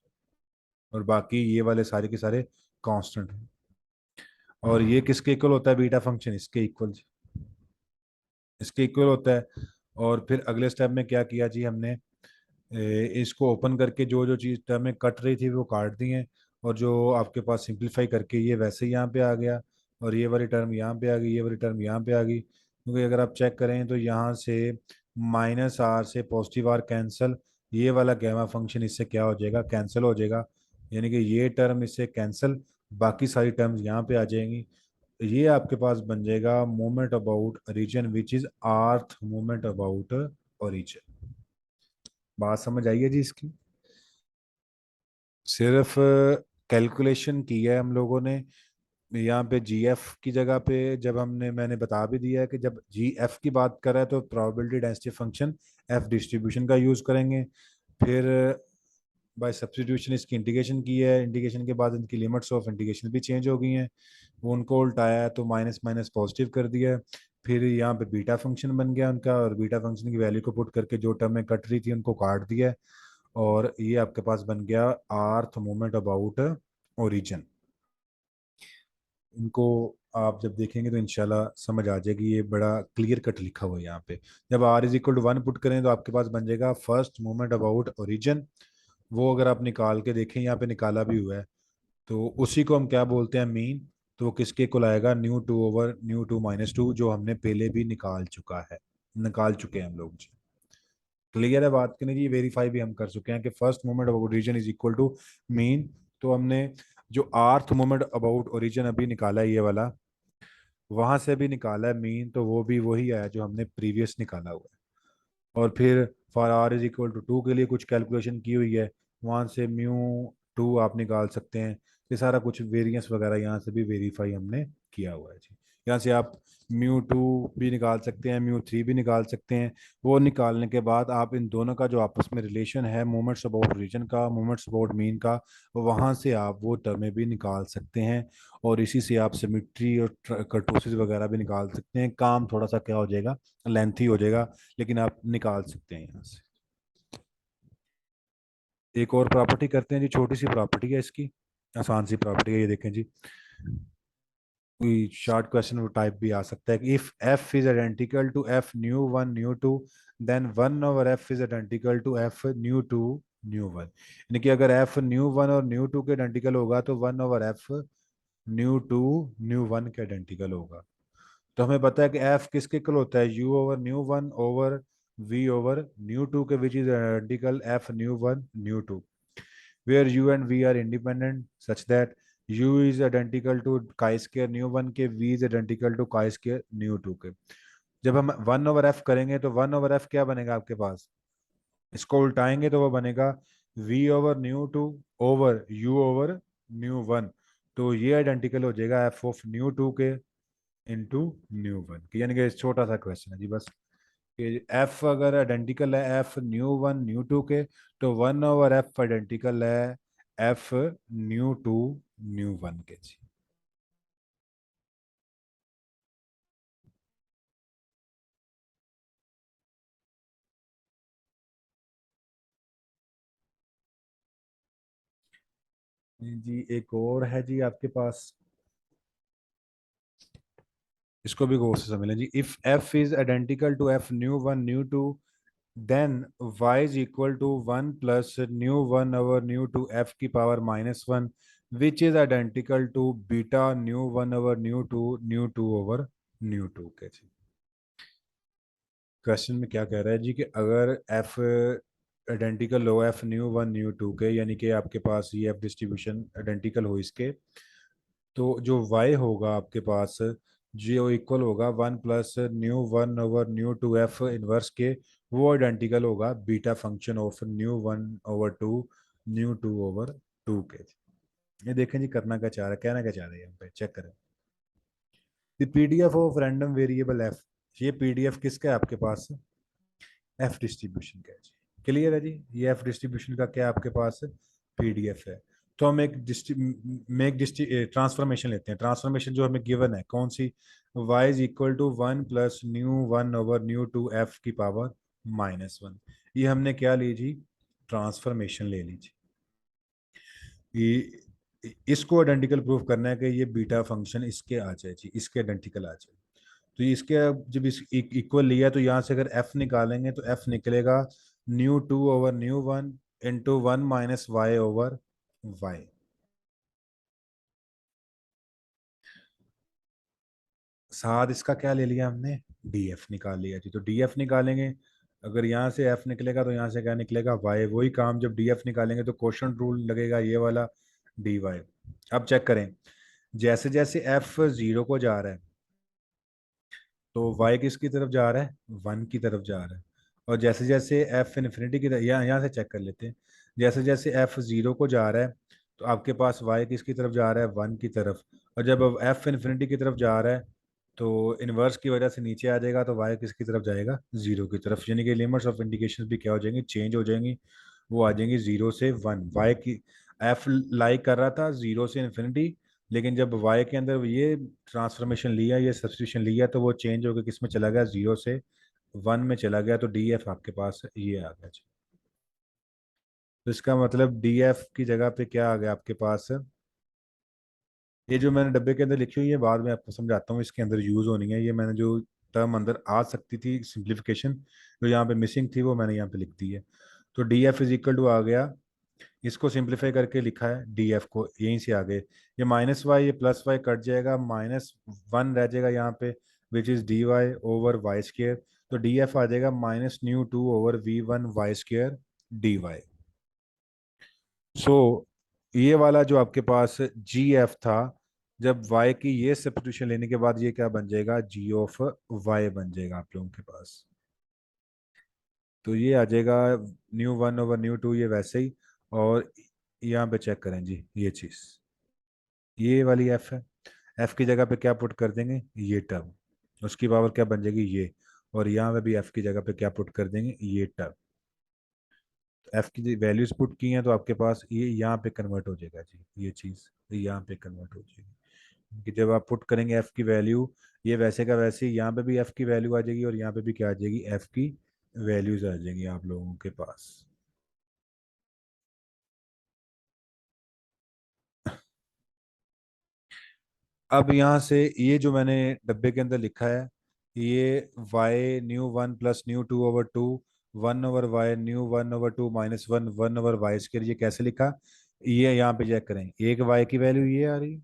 और बाकी ये वाले सारे के सारे कांस्टेंट हैं। और ये किसके इक्वल होता है बीटा फंक्शन, इसके इक्वल, इसके इक्वल होता है। और फिर अगले स्टेप में क्या किया जी हमने, इसको ओपन करके जो जो चीज टर्में कट रही थी वो काट दी हैं, और जो आपके पास सिंप्लीफाई करके ये वैसे ही यहाँ पे आ गया, और ये वाली टर्म यहाँ पे आ गई, ये वाली टर्म यहाँ पे आ गई। क्योंकि अगर आप चेक करें तो यहाँ से माइनस आर से पॉजिटिव आर कैंसिल, ये वाला गैमा फंक्शन इससे क्या हो जाएगा, कैंसिल हो जाएगा। यानी कि ये टर्म इससे कैंसिल, बाकी सारी टर्म्स यहाँ पे आ जाएंगी। ये आपके पास बन जाएगा moment about region which is rth moment about origin. बात समझ आई है जी इसकी। सिर्फ कैलकुलेशन की है हम लोगों ने। यहाँ पे जी एफ की जगह पे जब हमने, मैंने बता भी दिया है कि जब जी एफ की बात कर रहा है तो probability density function F distribution का यूज करेंगे। फिर बाय सब्स्टिट्यूशन इसकी इंटीग्रेशन की है, इंटीग्रेशन के बाद इनकी लिमिट्स ऑफ इंटीग्रेशन भी चेंज हो गई हैं, वो उनको उल्टाया है तो माइनस माइनस पॉजिटिव कर दिया है। फिर यहाँ पे बीटा फंक्शन बन गया उनका, और बीटा फंक्शन की वैल्यू को पुट करके जो टर्म में कट रही थी उनको काट दिया है, और ये आपके पास बन गया आर्थ मोमेंट अबाउट ओरिजिन। इनको आप जब देखेंगे तो इंशाल्लाह समझ आ जाएगी, ये बड़ा क्लियर कट लिखा हुआ है यहाँ पे। जब R is equal to one put करें तो आपके पास बन जाएगा फर्स्ट मोमेंट अबाउट ओरिजिन। वो अगर आप निकाल के देखें, यहाँ पे निकाला भी हुआ है, तो उसी को हम क्या बोलते हैं, मीन। तो वो किसके इक्वल आएगा, nu two over nu two minus two, जो हमने पहले भी निकाल चुके हैं हम लोग जी। क्लियर है बात कि नहीं जी, वेरीफाई भी हम कर चुके हैं कि first moment about origin is equal to mean. तो हमने जो आर्थ मोमेंट अबाउट ओरिजिन अभी निकाला है ये वाला, वहां से भी निकाला है मीन, तो वो भी वही आया जो हमने प्रीवियस निकाला हुआ है। और फिर for R is equal to two के लिए कुछ कैलकुलेशन की हुई है, वहां से म्यू टू आप निकाल सकते हैं। ये सारा कुछ वेरिएंस वगैरह यहाँ से भी वेरीफाई हमने किया हुआ है जी। यहाँ से आप म्यू टू भी निकाल सकते हैं, म्यू थ्री भी निकाल सकते हैं। वो निकालने के बाद आप इन दोनों का जो आपस में रिलेशन है मोमेंट्स अबाउट रीजन का, मोमेंट्स अबाउट मीन का, वहाँ से आप वो टर्में भी निकाल सकते हैं। और इसी से आप सिमिट्री और कर्टोसिस वगैरह भी निकाल सकते हैं। काम थोड़ा सा क्या हो जाएगा, लेंथी हो जाएगा, लेकिन आप निकाल सकते हैं यहाँ से। एक और प्रॉपर्टी करते हैं जी, छोटी सी प्रॉपर्टी है इसकी, आसान सी प्रॉपर्टी है, ये देखें जी। कोई शॉर्ट क्वेश्चन टाइप भी आ सकता है कि if F is identical to F nu one nu two, then one over F is identical to F nu two nu one. यानी कि अगर एफ न्यू वन और न्यू टू के आइडेंटिकल होगा तो one over F nu two nu one के identical होगा। तो हमें पता है कि एफ किसके इक्वल होता है, u over nu one over v over nu two के, which is identical F nu one nu two, where u and v are independent such that u is identical to chi square nu one के, v is identical to chi square nu two के। जब हम one over F करेंगे तो one over F क्या बनेगा आपके पास, इसको उल्टाएंगे तो वो बनेगा v over nu two over u over nu one. तो ये आइडेंटिकल हो जाएगा f ऑफ न्यू टू के इंटू न्यू वन के। यानी कि छोटा सा क्वेश्चन है जी बस, कि एफ अगर आइडेंटिकल है F nu one nu two के, तो वन ओवर एफ आइडेंटिकल है F nu two nu one के जी। जी एक और है जी आपके पास, इसको भी गौर से समझ लें जी। If F is identical to F nu one nu two, then y is equal to one plus nu one over nu two F की power minus one, which is identical to beta nu one over nu two over nu two के जी। Question में क्या कह रहा है जी कि अगर एफ आइडेंटिकल हो F nu one nu two के, यानी कि आपके पास ये एफ डिस्ट्रीब्यूशन आइडेंटिकल हो इसके, तो जो y होगा आपके पास, जो इक्वल होगा one plus nu one over nu two F inverse के, वो आइडेंटिकल होगा beta function of nu one over two nu two over two के। ये देखें जी करना क्या चाह रहा है, कहना क्या चाह रहा है यहाँ पे, चेक करें। The PDF of random variable F, ये पीडीएफ किसका है आपके पास, एफ डिस्ट्रीब्यूशन का है जी। क्लियर है जी, ये एफ डिस्ट्रीब्यूशन का क्या आपके पास पीडीएफ है। तो हम एक ट्रांसफॉर्मेशन लेते हैं। ट्रांसफॉर्मेशन जो हमें गिवन है कौन सी, y is equal to one plus nu one over nu two F की पावर -1। ये हमने क्या ली जी, ट्रांसफॉर्मेशन ले लीजिए। ये इसको आइडेंटिकल प्रूफ करना है कि ये बीटा फंक्शन इसके आ जाए जी, इसके आइडेंटिकल आ जाए। तो इसके जब इस इक्वल लिया तो यहाँ से अगर एफ निकालेंगे तो एफ निकलेगा nu two over nu one into one minus Y over Y. साथ इसका क्या ले लिया हमने, डीएफ निकाल लिया जी। तो डीएफ निकालेंगे, अगर यहाँ से एफ निकलेगा तो यहाँ से क्या निकलेगा वाई। वही काम जब डीएफ निकालेंगे तो क्वोशंट रूल लगेगा ये वाला, डी वाई। अब चेक करें, जैसे जैसे एफ जीरो को जा रहा है तो y किसकी तरफ जा रहा है, वन की तरफ जा रहा है। और जैसे जैसे f इन्फिनिटी की तरफ, यहाँ से चेक कर लेते हैं, जैसे जैसे f जीरो को जा रहा है तो आपके पास y किसकी तरफ जा रहा है, वन की तरफ। और जब अब f इन्फिनिटी की तरफ जा रहा है तो इन्वर्स की वजह से नीचे आ जाएगा तो y किसकी तरफ जाएगा, जीरो की तरफ। यानी कि लिमिट्स ऑफ इंडिकेशन भी क्या हो जाएंगी, चेंज हो जाएंगी। वो आ जाएंगी जीरो से वन। y की f लाइक कर रहा था जीरो से इन्फिनिटी, लेकिन जब y के अंदर ये ट्रांसफॉर्मेशन लिया, ये सब्स्टिट्यूशन लिया, तो वो चेंज होकर किस में चला गया, जीरो से वन में चला गया। तो डी एफ आपके पास ये आ गया जी। तो इसका मतलब डी एफ की जगह पे क्या आ गया आपके पास, ये जो मैंने डब्बे के अंदर लिखी हुई है बाद में आपको समझाता हूँ, इसके अंदर यूज होनी है। ये मैंने जो टर्म अंदर आ सकती थी सिंप्लीफिकेशन जो यहाँ पे मिसिंग थी वो मैंने यहाँ पे लिख दी है। तो d F is equal to आ गया, इसको सिंप्लीफाई करके लिखा है डी एफ को, यहीं से आगे ये माइनस वाई ये प्लस वाई कट जाएगा, -1 रह जाएगा यहाँ पे, which is d y over y square. तो डी एफ आ जाएगा minus nu two over v one y square d y. So ये वाला जो आपके पास जी एफ था, जब y की ये सब्स्टिट्यूशन लेने के बाद ये क्या बन जाएगा, जी ऑफ y बन जाएगा आप लोगों के पास। तो ये आ जाएगा nu one over nu two, ये वैसे ही। और यहाँ पे चेक करें जी, ये चीज ये वाली एफ है, एफ की जगह पे क्या पुट कर देंगे, ये टर्म, उसकी पावर क्या बन जाएगी ये। और यहाँ पे भी एफ की जगह पे क्या पुट कर देंगे, ये टर्म। एफ की वैल्यूज पुट की हैं तो आपके पास ये यहाँ पे कन्वर्ट हो जाएगा जी, ये चीज यहाँ पे कन्वर्ट हो जाएगी। कि जब आप पुट करेंगे एफ की वैल्यू, ये वैसे का वैसे ही यहाँ पे भी एफ की वैल्यू आ जाएगी और यहाँ पे भी क्या आ जाएगी, एफ की वैल्यूज आ जाएंगी आप लोगों के पास। अब यहाँ से ये जो मैंने डब्बे के अंदर लिखा है, ये y nu one plus nu two over two one over Y nu one over two minus one one over Y square, ये कैसे लिखा, ये यहाँ पे चेक करें, एक y की वैल्यू ये आ रही है,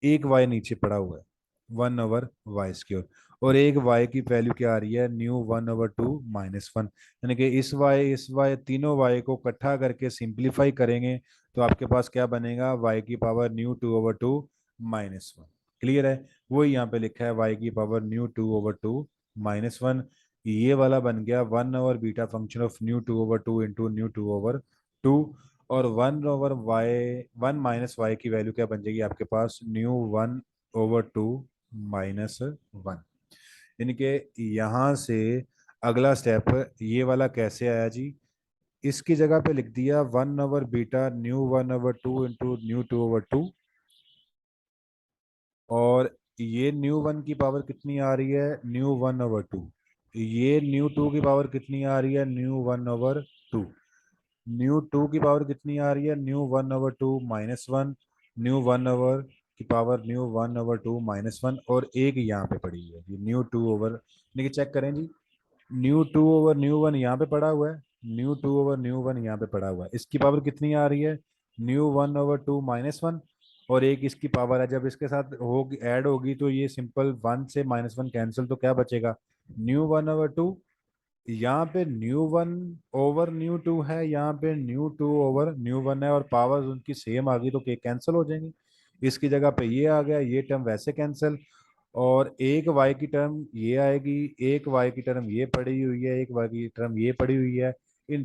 एक y नीचे पड़ा हुआ है वन ओवर वाई स्क्र, और एक y की वैल्यू क्या आ रही है, nu one over two minus one. यानी कि इस y तीनों y को इकट्ठा करके सिंप्लीफाई करेंगे तो आपके पास क्या बनेगा, y की power nu two over two -1। Clear है, वही यहाँ पे लिखा है y की power nu two over two -1। ये वाला बन गया one over beta function of nu two over two into nu two over two. और one over y, one minus y की वैल्यू क्या बन जाएगी आपके पास, न्यू वन ओवर टू -1। यानी कि यहाँ से अगला स्टेप ये वाला कैसे आया जी, इसकी जगह पे लिख दिया one over beta nu one over two into nu two over two. और ये न्यू वन की पावर कितनी आ रही है, न्यू वन ओवर टू। ये न्यू टू की पावर कितनी आ रही है, nu one over two. Nu two की पावर कितनी आ रही है, nu one over two -1। Nu one over की power nu one over two -1, और एक यहाँ पे पड़ी है ये न्यू टू ओवर। देखिए चेक करें जी, nu two over nu one यहाँ पे पड़ा हुआ है, nu two over nu one यहाँ पे पड़ा हुआ है, इसकी पावर कितनी आ रही है, न्यू वन ओवर टू -1। और एक इसकी पावर है, जब इसके साथ होगी ऐड होगी तो ये सिंपल वन से -1 कैंसिल, तो क्या बचेगा, न्यू वन ओवर टू। यहाँ पे nu one over nu two है, यहाँ पे nu two over nu one है, और पावर्स उनकी सेम आ गई तो कैंसिल हो जाएंगी। इसकी जगह पे ये आ गया, ये टर्म वैसे कैंसिल। और एक वाई की टर्म ये आएगी, एक वाई की टर्म ये पड़ी हुई है, एक वाई की टर्म ये पड़ी हुई है। इन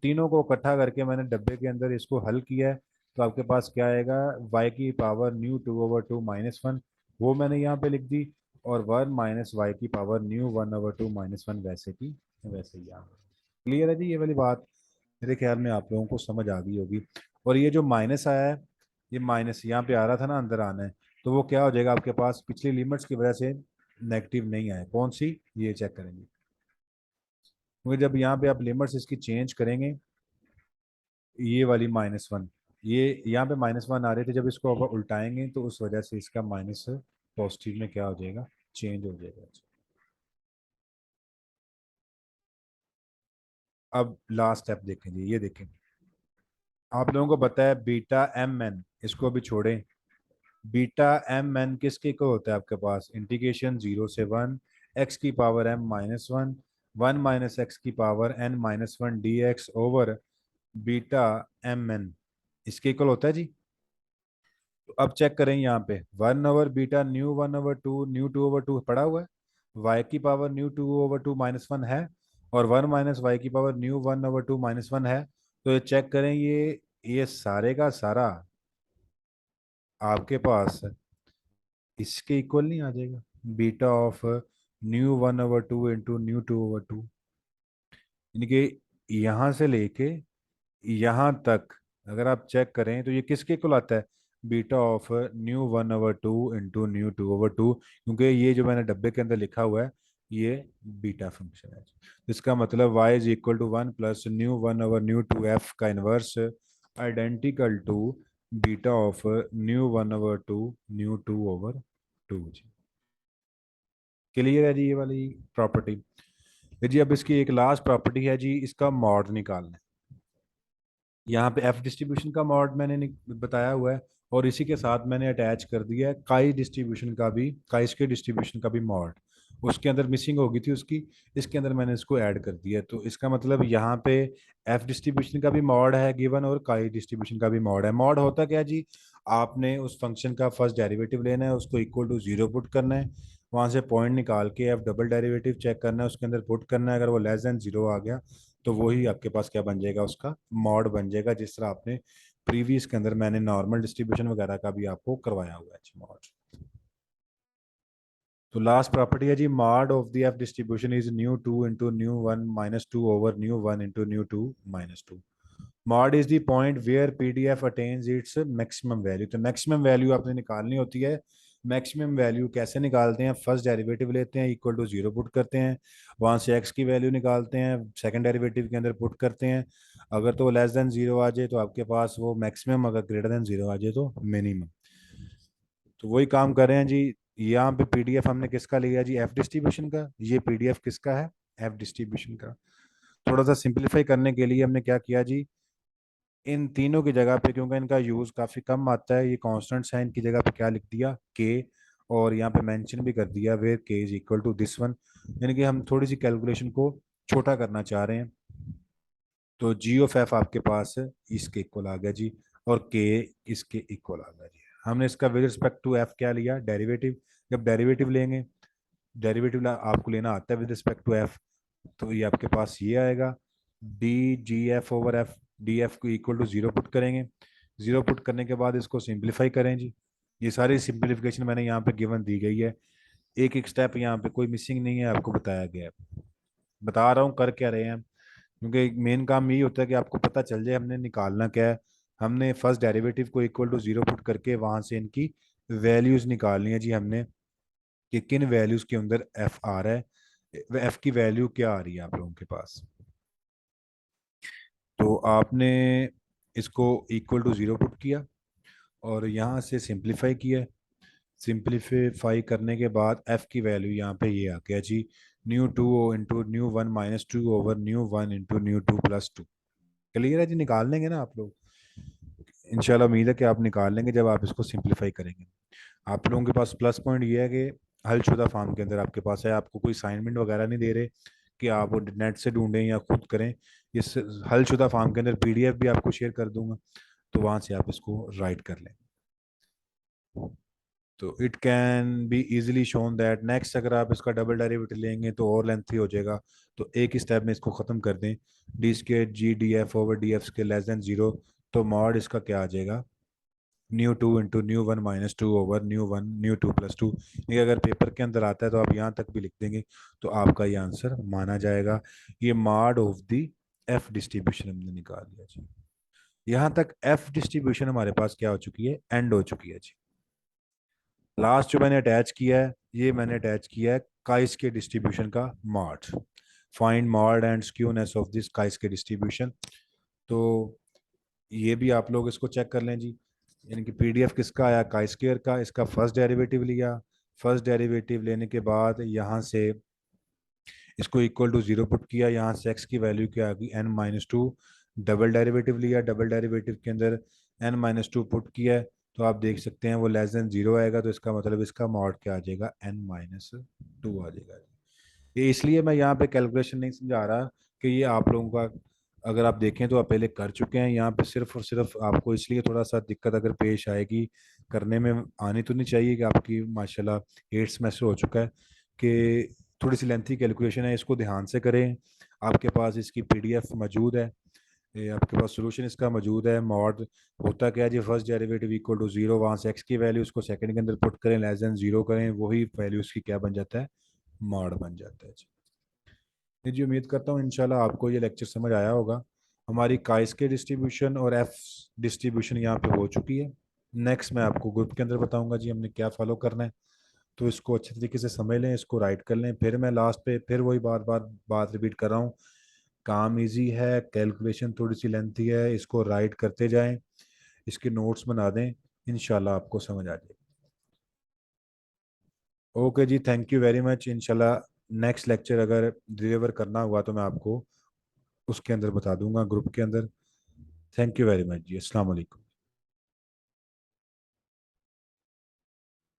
तीनों को इकट्ठा करके मैंने डब्बे के अंदर इसको हल किया है। तो आपके पास क्या आएगा, वाई की पावर न्यू 2/2 - 1, वो मैंने यहाँ पे लिख दी। और 1 माइनस वाई की पावर न्यू 1/2 - 1 वैसे की वैसे ही यहाँ। क्लियर है जी ये वाली बात? मेरे ख्याल में आप लोगों को समझ आ गई होगी। और ये जो माइनस आया है, ये माइनस यहाँ पे आ रहा था ना, अंदर आना है, तो वो क्या हो जाएगा आपके पास, पिछली लिमिट्स की वजह से नेगेटिव नहीं आया। कौन सी, ये चेक करेंगे। क्योंकि जब यहाँ पे आप लिमिट्स इसकी चेंज करेंगे, ये वाली -1, ये यहाँ पे -1 आ रहे थे, जब इसको अब उल्टाएंगे तो उस वजह से इसका माइनस पॉजिटिव में क्या हो जाएगा, चेंज हो जाएगा। अब लास्ट स्टेप देखेंगे, ये देखें। आप लोगों को पता है बीटा एम एन, इसको भी छोड़ें। बीटा एम एन किसके इक्वल होता है आपके पास, इंटीग्रेशन 0 से 1 एक्स की पावर m-1 1 माइनस एक्स की power n-1 dx over beta M N, इसके इक्वल होता है जी। तो अब चेक करें यहाँ पे 1/बीटा न्यू 1/2 न्यू 2/2 पड़ा हुआ है, y की पावर न्यू 2/2 - 1 है, और 1 माइनस वाई की पावर न्यू 1/2 - 1 है। तो ये चेक करें, ये सारे का सारा आपके पास इसके इक्वल नहीं आ जाएगा, beta of nu 1/2 into new 2/2, यानी कि यहाँ से लेके यहाँ तक अगर आप चेक करें तो ये किसके इक्वल आता है, beta of nu 1/2 into new 2/2, क्योंकि ये जो मैंने डब्बे के अंदर लिखा हुआ है ये बीटा फंक्शन है। इसका मतलब y is equal to 1 plus nu 1/2f का inverse identical to beta of nu 1/2 nu 2/2 जी। क्लियर है जी ये वाली प्रॉपर्टी? जी अब इसकी एक लास्ट प्रॉपर्टी है जी, इसका मॉड निकालना है। यहाँ पे एफ डिस्ट्रीब्यूशन का मॉड मैंने बताया हुआ है, और इसी के साथ मैंने अटैच कर दिया है काई डिस्ट्रीब्यूशन का भी, काई स्क्वायर डिस्ट्रीब्यूशन का भी मॉड। उसके अंदर मिसिंग होगी थी उसकी, इसके अंदर मैंने इसको ऐड कर दिया है। तो इसका मतलब यहाँ पे एफ डिस्ट्रीब्यूशन का भी मॉड है गिवन, और काई डिस्ट्रीब्यूशन का भी मॉड है। मॉड होता क्या है जी, आपने उस फंक्शन का फर्स्ट डेरिवेटिव लेना है, उसको इक्वल टू 0 पुट करना है, वहां से पॉइंट निकाल के एफ डबल डेरिवेटिव चेक करना है, उसके अंदर पुट करना है, अगर वो लेस देन 0 आ गया तो वही आपके पास क्या बन जाएगा, उसका मॉड बन जाएगा। जिस तरह आपने प्रीवियस के अंदर मैंने नॉर्मल डिस्ट्रीब्यूशन वगैरह का भी आपको करवाया हुआ है मॉड। तो लास्ट प्रॉपर्टी है जी, mode of the F distribution is nu 2 into nu 1 - 2 over nu 1 into nu 2 - 2। Mode is the point where PDF attains its maximum value. तो मैक्सिमम वैल्यू आपने निकालनी होती है। मैक्सिमम वैल्यू कैसे निकालते हैं, फर्स्ट डेरिवेटिव लेते हैं, इक्वल टू 0 पुट करते हैं, वहां से एक्स की वैल्यू निकालते हैं, सेकंड डेरिवेटिव के अंदर पुट करते हैं। अगर तो लेस देन 0 आ जाए तो आपके पास वो मैक्सिमम, अगर ग्रेटर देन 0 आ जाए तो मिनिमम। तो वही काम कर रहे हैं जी। यहाँ पे पीडीएफ हमने किसका लिया जी, एफ डिस्ट्रीब्यूशन का। ये पीडीएफ किसका है, एफ डिस्ट्रीब्यूशन का। थोड़ा सा सिंप्लीफाई करने के लिए हमने क्या किया जी, इन तीनों की जगह पे, क्योंकि इनका यूज काफी कम आता है, ये कॉन्स्टेंट्स हैं, इनकी जगह पे क्या लिख दिया, के। और यहाँ पे मेंशन भी कर दिया where K is equal to this one, यानी कि हम थोड़ी सी कैलकुलेशन को छोटा करना चाह रहे हैं। तो जी ऑफ एफ आपके पास इसके इक्वल आ गया जी, और के इसके इक्वल आ गया जी। हमने इसका विद रिस्पेक्ट टू एफ क्या लिया, डेरिवेटिव। जब डेरिवेटिव लेंगे, डेरिवेटिव आपको लेना आता है विद रिस्पेक्ट टू एफ, तो ये आपके पास ये आएगा D G F over F. D F को इक्वल टू 0 पुट करेंगे, 0 पुट करने के बाद इसको सिंप्लीफाई करें जी। ये सारी सिंप्लीफिकेशन मैंने यहाँ पे गिवन दी गई है, एक एक स्टेप यहाँ पे कोई मिसिंग नहीं है, आपको बताया गया है। बता रहा हूँ कर क्या रहे हैं हम, क्योंकि मेन काम यही होता है कि आपको पता चल जाए हमने निकालना क्या है। हमने फर्स्ट डेरिवेटिव को इक्वल टू 0 पुट करके वहां से इनकी वैल्यूज निकालनी है जी हमने, कि किन वैल्यूज के अंदर एफ आ रहा है, एफ की वैल्यू क्या आ रही है आप लोगों के पास। तो आपने इसको इक्वल टू 0 पुट किया, और यहाँ से सिंप्लीफाई किया। सिंप्लीफाई करने के बाद एफ की वैल्यू यहाँ पे ये आ गया जी, nu 2 into nu 1 - 2 over nu 1 into nu 2 + 2। Clear है जी, निकाल लेंगे ना आप लोग? इंशाल्लाह उम्मीद है कि आप निकाल लेंगे जब आप इसको सिंप्लीफाई करेंगे। आप लोगों के पास प्लस पॉइंट ये है कि हलशुदा फॉर्म के अंदर आपके पास है, आपको कोई असाइनमेंट वगैरह नहीं दे रहे कि आप वो नेट से ढूंढें या खुद करें। इस हलशुदा फॉर्म के अंदर पीडीएफ भी आपको शेयर कर दूंगा, तो वहां से आप इसको राइट कर लें। तो it can be easily shown that next अगर आप इसका डबल डेरिवेटिव लेंगे तो और लेंथी हो जाएगा। तो एक ही स्टेप में इसको ख़त्म कर दें, D square G D F over D F square less than zero. तो मॉड इसका क्या आ जाएगा, nu two into nu one minus two over nu one nu two plus two. ये अगर पेपर के अंदर आता है तो आप यहाँ तक भी लिख देंगे तो आपका ये आंसर माना जाएगा। ये mod of the F distribution हमने निकाल लिया जी। यहाँ तक एफ डिस्ट्रीब्यूशन हमारे पास क्या हो चुकी है, एंड हो चुकी है जी। लास्ट जो मैंने अटैच किया है, ये मैंने अटैच किया है काइस के डिस्ट्रीब्यूशन का mode. Find mode and skewness of this chi के डिस्ट्रीब्यूशन। तो ये भी आप लोग इसको चेक कर लें जी। यानी कि पीडीएफ किसका आया, काई स्क्वायर का। इसका फर्स्ट डेरिवेटिव लिया, फर्स्ट डेरिवेटिव लेने के बाद यहाँ से इसको इक्वल टू जीरो पुट किया, यहाँ से एक्स की वैल्यू क्या आ गई N minus two. Double derivative लिया, डबल डेरिवेटिव के अंदर एन माइनस टू पुट किया है, तो आप देख सकते हैं वो लेस देन जीरो आएगा। तो इसका मतलब इसका मॉड क्या आ जाएगा, एन माइनस टू आ जाएगा। ये इसलिए मैं यहाँ पे कैलकुलेशन नहीं समझा रहा कि ये आप लोगों का, अगर आप देखें तो आप पहले कर चुके हैं। यहाँ पे सिर्फ और सिर्फ आपको इसलिए थोड़ा सा दिक्कत अगर पेश आएगी, करने में आनी तो नहीं चाहिए कि आपकी माशाल्लाह 8 सेमेस्टर हो चुका है, कि थोड़ी सी लेंथी कैलकुलेशन है, इसको ध्यान से करें। आपके पास इसकी पीडीएफ मौजूद है, ये आपके पास सोल्यूशन इसका मौजूद है। मॉड होता क्या है जी, first derivative equal to zero, वहाँ से एक्स की वैल्यू उसको सेकंड के अंदर पुट करें, लेस देन जीरो करें, वही वैल्यू उसकी क्या बन जाता है, मॉड बन जाता है जी। जी उम्मीद करता हूँ इंशाल्लाह आपको ये लेक्चर समझ आया होगा। हमारी काइस के डिस्ट्रीब्यूशन और एफ डिस्ट्रीब्यूशन यहाँ पे हो चुकी है। नेक्स्ट मैं आपको ग्रुप के अंदर बताऊंगा जी हमने क्या फॉलो करना है। तो इसको अच्छे तरीके से समझ लें, इसको राइट कर लें। फिर मैं लास्ट पे फिर वही बार बार बात रिपीट कर रहा हूँ, काम इजी है, कैलकुलेशन थोड़ी सी लेंथी है, इसको राइट करते जाएं, इसके नोट्स बना दें, इंशाल्लाह आपको समझ आ जाए। ओके जी, थैंक यू वेरी मच। इंशाल्लाह नेक्स्ट लेक्चर अगर डिलीवर करना हुआ तो मैं आपको उसके अंदर बता दूंगा, ग्रुप के अंदर। थैंक यू वेरी मच जी, अस्सलाम वालेकुम।